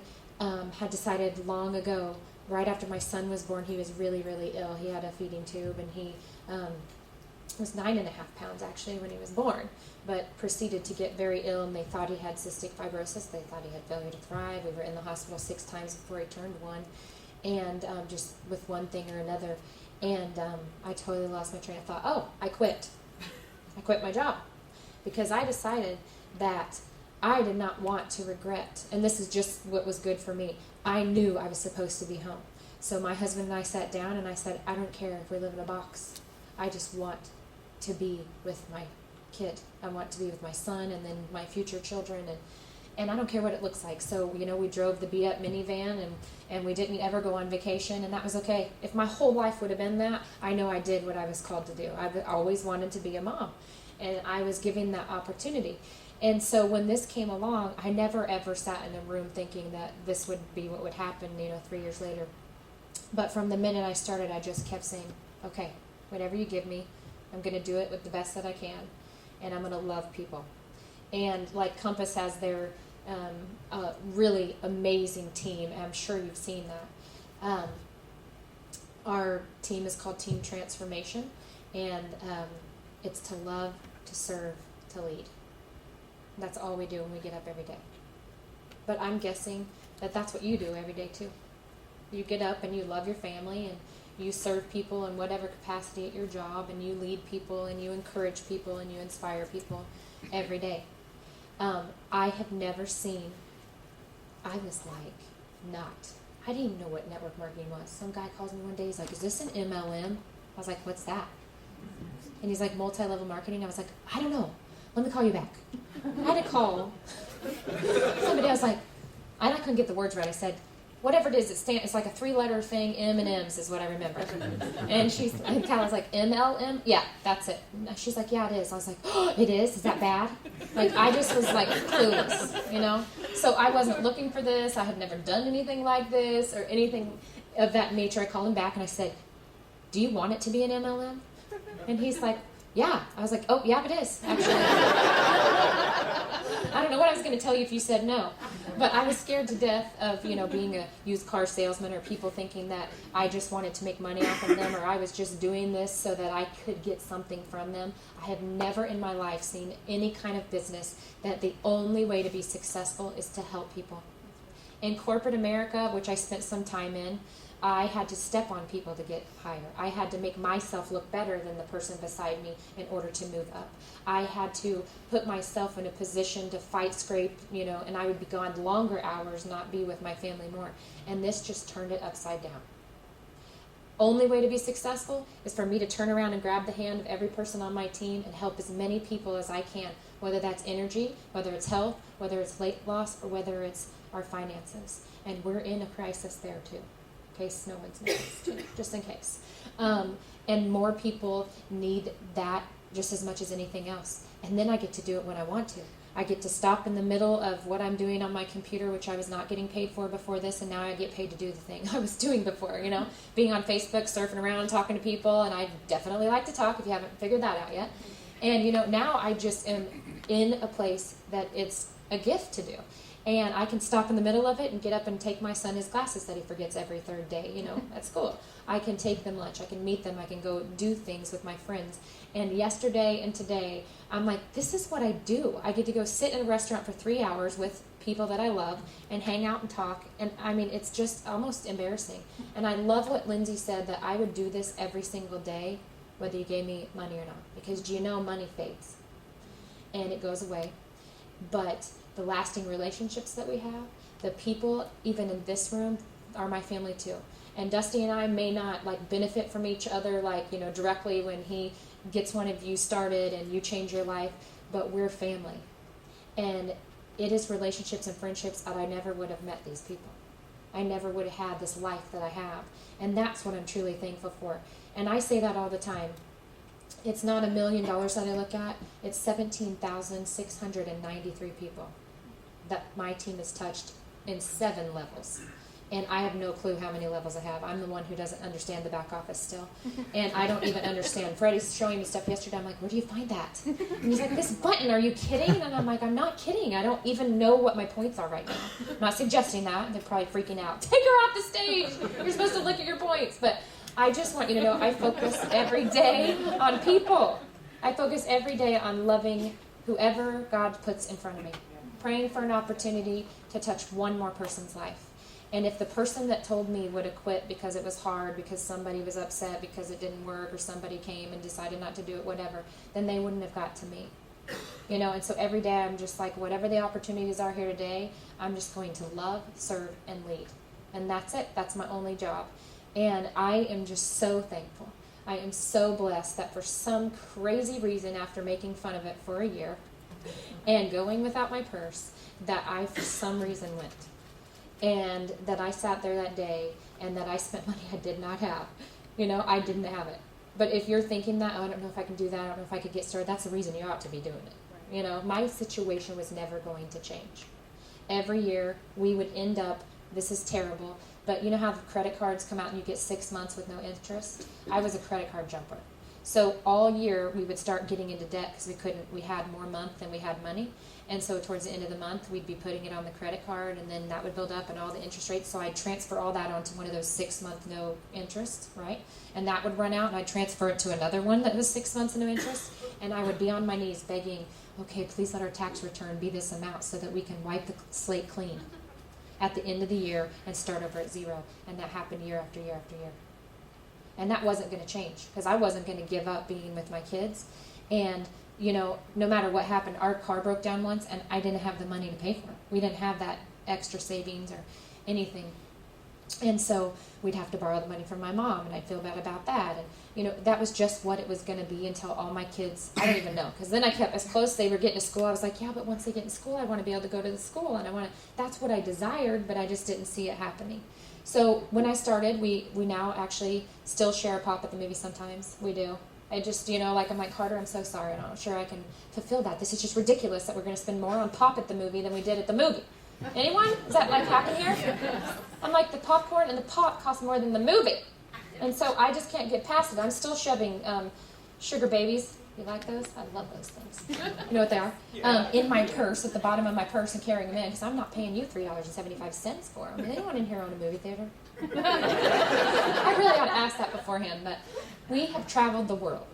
had decided long ago, right after my son was born, he was really, really ill. He had a feeding tube, and he was 9.5 pounds actually when he was born, but proceeded to get very ill, and they thought he had cystic fibrosis. They thought he had failure to thrive. We were in the hospital 6 times before he turned 1, and just with one thing or another. And I totally lost my train of thought. Oh, I quit. I quit my job because I decided that I did not want to regret, and this is just what was good for me. I knew I was supposed to be home. So my husband and I sat down, and I said, I don't care if we live in a box. I just want to be with my kid. I want to be with my son and then my future children, and I don't care what it looks like. So, you know, we drove the beat-up minivan, and we didn't ever go on vacation, and that was okay. If my whole life would have been that, I know I did what I was called to do. I've always wanted to be a mom, and I was given that opportunity. And so when this came along, I never ever sat in a room thinking that this would be what would happen, you know, 3 years later. But from the minute I started, I just kept saying, okay, whatever you give me, I'm going to do it with the best that I can, and I'm going to love people. And like Compass has their really amazing team, and I'm sure you've seen that. Our team is called Team Transformation, and it's to love, to serve, to lead. That's all we do when we get up every day. But I'm guessing that that's what you do every day too. You get up and you love your family, You serve people in whatever capacity at your job, and you lead people, and you encourage people, and you inspire people every day. I have never seen, I was like, I didn't even know what network marketing was. Some guy calls me one day, he's like, is this an MLM? I was like, what's that? And he's like, multi-level marketing. I was like, I don't know. Let me call you back. I had to call somebody. I was like, I couldn't get the words right. I said, whatever it is, it's like a 3-letter thing. M&M's is what I remember. And Cal was like, MLM? Yeah, that's it. And she's like, yeah, it is. I was like, oh, it is? Is that bad? Like, I just was like clueless, you know? So I wasn't looking for this. I had never done anything like this or anything of that nature. I called him back and I said, do you want it to be an MLM? And he's like, yeah. I was like, oh, yeah, it is, actually. I don't know what I was going to tell you if you said no. But I was scared to death of, being a used car salesman or people thinking that I just wanted to make money off of them or I was just doing this so that I could get something from them. I have never in my life seen any kind of business that the only way to be successful is to help people. In corporate America, which I spent some time in, I had to step on people to get higher. I had to make myself look better than the person beside me in order to move up. I had to put myself in a position to fight, scrape, and I would be gone longer hours, not be with my family more. And this just turned it upside down. Only way to be successful is for me to turn around and grab the hand of every person on my team and help as many people as I can, whether that's energy, whether it's health, whether it's weight loss, or whether it's our finances. And we're in a crisis there too. In case no one's noticed, just in case. And more people need that just as much as anything else. And then I get to do it when I want to. I get to stop in the middle of what I'm doing on my computer, which I was not getting paid for before this, and now I get paid to do the thing I was doing before, being on Facebook, surfing around, talking to people, and I definitely like to talk if you haven't figured that out yet. And, now I just am in a place that it's a gift to do. And I can stop in the middle of it and get up and take my son his glasses that he forgets every third day, at school. I can take them lunch. I can meet them. I can go do things with my friends. And yesterday and today, I'm like, this is what I do. I get to go sit in a restaurant for 3 hours with people that I love and hang out and talk. And I mean, it's just almost embarrassing. And I love what Lindsay said, that I would do this every single day, whether you gave me money or not. Because money fades and it goes away. But the lasting relationships that we have, the people even in this room are my family too. And Dusty and I may not benefit from each other directly when he gets one of you started and you change your life, but we're family. And it is relationships and friendships that I never would have met these people. I never would have had this life that I have. And that's what I'm truly thankful for. And I say that all the time. It's not $1 million that I look at. It's 17,693 people that my team has touched in 7 levels. And I have no clue how many levels I have. I'm the one who doesn't understand the back office still. And I don't even understand. Freddie's showing me stuff yesterday. I'm like, where do you find that? And he's like, this button, are you kidding? And I'm like, I'm not kidding. I don't even know what my points are right now. I'm not suggesting that. They're probably freaking out. Take her off the stage. You're supposed to look at your points. But I just want you to know I focus every day on people. I focus every day on loving whoever God puts in front of me. Praying for an opportunity to touch one more person's life. And if the person that told me would have quit because it was hard, because somebody was upset, because it didn't work, or somebody came and decided not to do it, whatever, then they wouldn't have got to me. And so every day I'm just like, whatever the opportunities are here today, I'm just going to love, serve, and lead. And that's it. That's my only job. And I am just so thankful. I am so blessed that for some crazy reason, after making fun of it for a year and going without my purse, that I for some reason went. And that I sat there that day and that I spent money I did not have. I didn't have it. But if you're thinking that, oh, I don't know if I can do that, I don't know if I could get started, that's the reason you ought to be doing it. Right. My situation was never going to change. Every year we would end up, this is terrible, but you know how the credit cards come out and you get 6 months with no interest? I was a credit card jumper. So all year we would start getting into debt because we had more month than we had money. And so towards the end of the month, we'd be putting it on the credit card, and then that would build up and all the interest rates. So I'd transfer all that onto one of those 6 month no interest, right? And that would run out, and I'd transfer it to another one that was 6 months no interest. And I would be on my knees begging, okay, please let our tax return be this amount so that we can wipe the slate clean at the end of the year and start over at zero. And that happened year after year after year. And that wasn't going to change because I wasn't going to give up being with my kids. And, you know, no matter what happened, our car broke down once and I didn't have the money to pay for it. We didn't have that extra savings or anything. And so we'd have to borrow the money from my mom, and I'd feel bad about that. And, you know, that was just what it was going to be until all my kids, I don't even know, because then I kept, as close they were getting to school, I was like, yeah, but once they get in school, I want to be able to go to the school, and that's what I desired, but I just didn't see it happening. So when I started, we now actually still share a pop at the movie sometimes. We do. I just, you know, like, I'm like, Carter, I'm so sorry. I'm not sure I can fulfill that. This is just ridiculous that we're going to spend more on pop at the movie than we did at the movie. Anyone? Does that, like, happen here? I'm like, the popcorn and the pop cost more than the movie. And so I just can't get past it. I'm still shoving sugar babies. You like those? I love those things. You know what they are? In my purse, at the bottom of my purse, and carrying them in, because I'm not paying you $3.75 for them. Did anyone in here own a movie theater? I really ought to ask that beforehand, but we have traveled the world.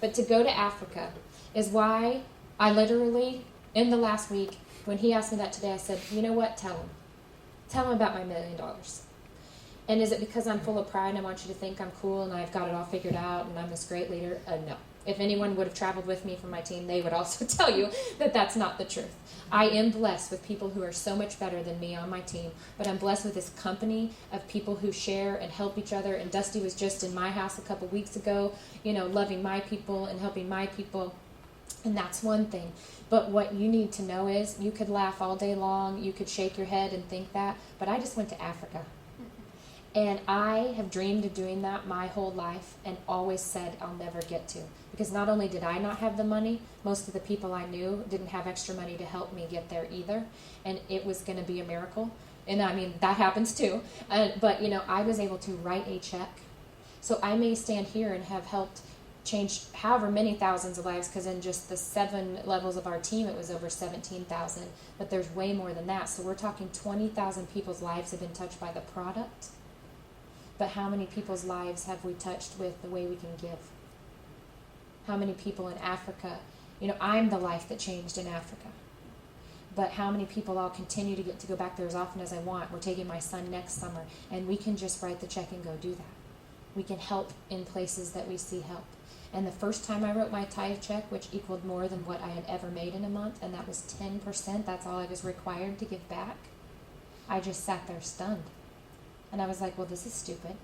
But to go to Africa is why I literally, in the last week, when he asked me that today, I said, you know what? Tell him. Tell him about my $1 million. And is it because I'm full of pride and I want you to think I'm cool and I've got it all figured out and I'm this great leader? No. If anyone would have traveled with me from my team, they would also tell you that that's not the truth. I am blessed with people who are so much better than me on my team, but I'm blessed with this company of people who share and help each other. And Dusty was just in my house a couple weeks ago, you know, loving my people and helping my people. And that's one thing. But what you need to know is you could laugh all day long, you could shake your head and think that, but I just went to Africa. And I have dreamed of doing that my whole life and always said I'll never get to. Because not only did I not have the money, most of the people I knew didn't have extra money to help me get there either. And it was going to be a miracle. And I mean, that happens too. But, you know, I was able to write a check. So I may stand here and have helped change however many thousands of lives, because in just the 7 levels of our team, it was over 17,000. But there's way more than that. So we're talking 20,000 people's lives have been touched by the product. But how many people's lives have we touched with the way we can give? How many people in Africa, you know, I'm the life that changed in Africa. But how many people I'll continue to get to go back there as often as I want. We're taking my son next summer, and we can just write the check and go do that. We can help in places that we see help. And the first time I wrote my tithe check, which equaled more than what I had ever made in a month, and that was 10%, that's all I was required to give back, I just sat there stunned. And I was like, well, this is stupid.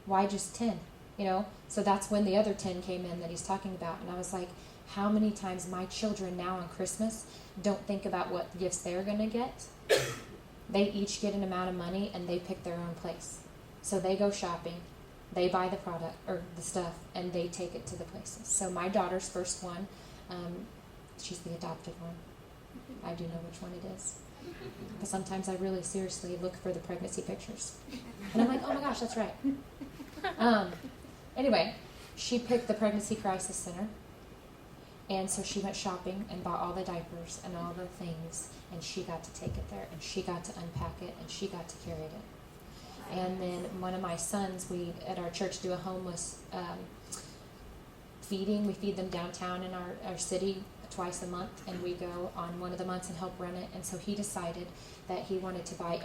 Why just 10? You know? So that's when the other 10 came in that he's talking about. And I was like, how many times my children now on Christmas don't think about what gifts they're going to get? They each get an amount of money and they pick their own place. So they go shopping, they buy the product or the stuff, and they take it to the places. So my daughter's first one, she's the adopted one. I do know which one it is. But sometimes I really seriously look for the pregnancy pictures. And I'm like, oh my gosh, that's right. Anyway, she picked the Pregnancy Crisis Center. And so she went shopping and bought all the diapers and all the things. And she got to take it there. And she got to unpack it. And she got to carry it. And then one of my sons, we at our church do a homeless feeding. We feed them downtown in our city twice a month, and we go on one of the months and help run it. And so he decided that he wanted to buy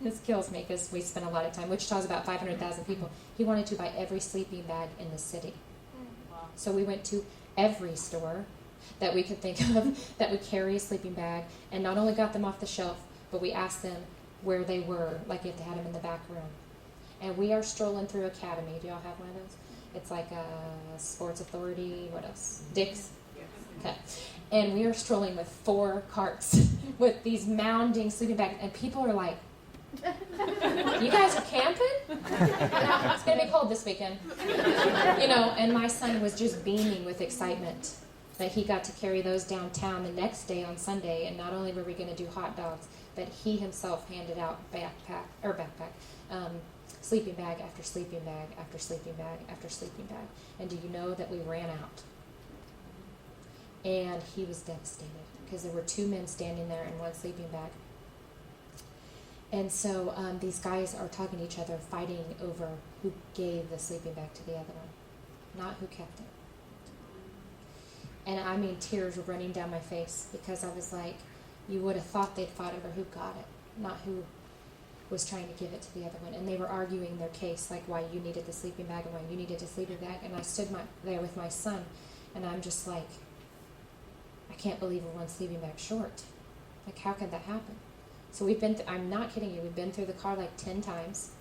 this kills me because we spend a lot of time, Wichita's about 500,000 people. He wanted to buy every sleeping bag in the city. Wow. So we went to every store that we could think of that would carry a sleeping bag, and not only got them off the shelf, but we asked them where they were, like if they had them in the back room. And we are strolling through Academy. Do y'all have one of those? It's like a Sports Authority, what else? Dick's? Okay. And we are strolling with 4 carts with these mounding sleeping bags, and people are like, you guys are camping? It's going to be cold this weekend. You know, and my son was just beaming with excitement that he got to carry those downtown the next day on Sunday, and not only were we going to do hot dogs, but he himself handed out sleeping bag after sleeping bag after sleeping bag after sleeping bag. And do you know that we ran out? And he was devastated because there were 2 men standing there in one sleeping bag. And so these guys are talking to each other, fighting over who gave the sleeping bag to the other one, not who kept it. And I mean, tears were running down my face because I was like, you would have thought they'd fought over who got it, not who was trying to give it to the other one, and they were arguing their case, like why you needed the sleeping bag and why you needed a sleeping bag. And I stood there with my son, and I'm just like, I can't believe we're one sleeping bag short. Like, how could that happen? So we've been, I'm not kidding you, we've been through the car like 10 times,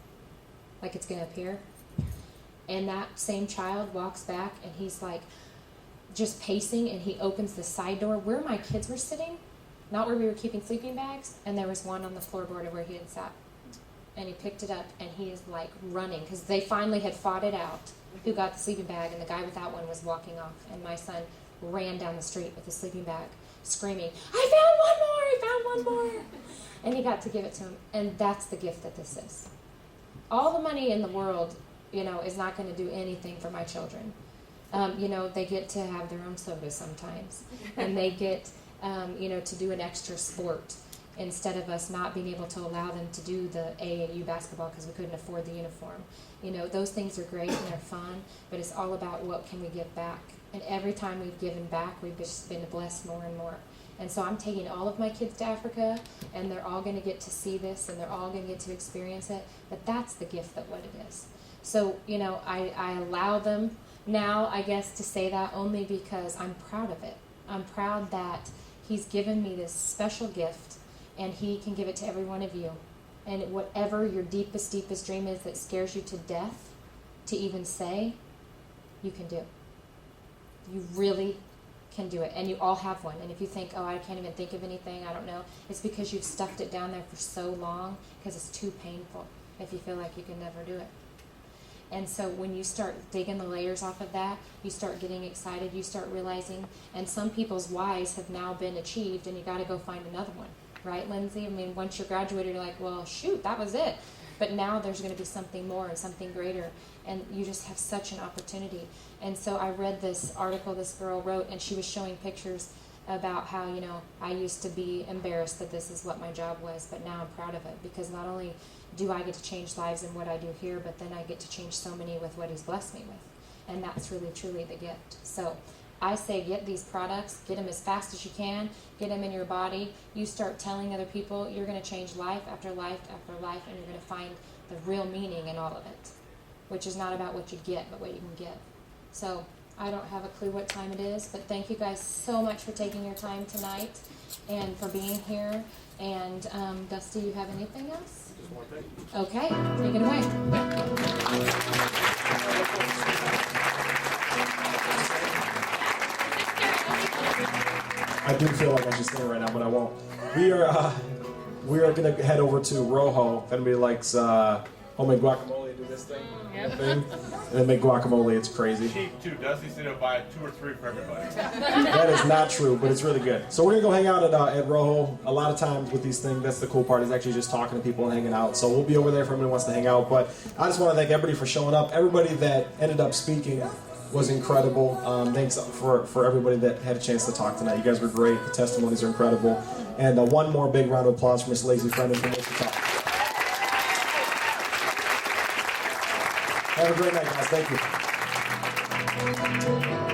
like it's going to appear. And that same child walks back, and he's like just pacing, and he opens the side door where my kids were sitting, not where we were keeping sleeping bags, and there was one on the floorboard of where he had sat. And he picked it up, and he is like running, because they finally had fought it out who got the sleeping bag, and the guy without one was walking off. And my son ran down the street with the sleeping bag, screaming, I found one more! And he got to give it to him. And that's the gift that this is. All the money in the world, is not going to do anything for my children. They get to have their own soda sometimes. And they get, to do an extra sport instead of us not being able to allow them to do the AAU basketball because we couldn't afford the uniform. Those things are great and they're fun, but it's all about what can we give back. And every time we've given back, we've just been blessed more and more. And so I'm taking all of my kids to Africa, and they're all going to get to see this, and they're all going to get to experience it. But that's the gift that what it is. So, I allow them now, I guess, to say that only because I'm proud of it. I'm proud that he's given me this special gift, and he can give it to every one of you. And whatever your deepest, deepest dream is that scares you to death to even say, you can do. You really can do it. And you all have one. And if you think, oh, I can't even think of anything, I don't know, it's because you've stuffed it down there for so long because it's too painful if you feel like you can never do it. And so when you start digging the layers off of that, you start getting excited, you start realizing, and some people's whys have now been achieved, and you got to go find another one. Right, Lindsay? I mean, once you're graduated, you're like, well, shoot, that was it. But now there's going to be something more and something greater, and you just have such an opportunity. And so I read this article this girl wrote, and she was showing pictures about how, I used to be embarrassed that this is what my job was, but now I'm proud of it, because not only do I get to change lives in what I do here, but then I get to change so many with what he's blessed me with. And that's really, truly the gift. So I say get these products, get them as fast as you can, get them in your body. You start telling other people, you're going to change life after life after life, and you're going to find the real meaning in all of it, which is not about what you get, but what you can give. So I don't have a clue what time it is, but thank you guys so much for taking your time tonight and for being here. And Dusty, you have anything else? Just one thing. Okay, take it away. I do feel like I should sing right now, but I won't. We are gonna head over to Rojo. If anybody likes homemade guacamole, do this thing, and then make guacamole. It's crazy. Cheap too. Dusty said he'll buy 2 or 3 for everybody. That is not true, but it's really good. So we're gonna go hang out at Rojo. A lot of times with these things, that's the cool part, is actually just talking to people and hanging out. So we'll be over there if anybody wants to hang out. But I just want to thank everybody for showing up. Everybody that ended up speaking was incredible. Thanks for everybody that had a chance to talk tonight. You guys were great. The testimonies are incredible. And one more big round of applause for Miss Laci Friend from Wichita. Have a great night, guys. Thank you.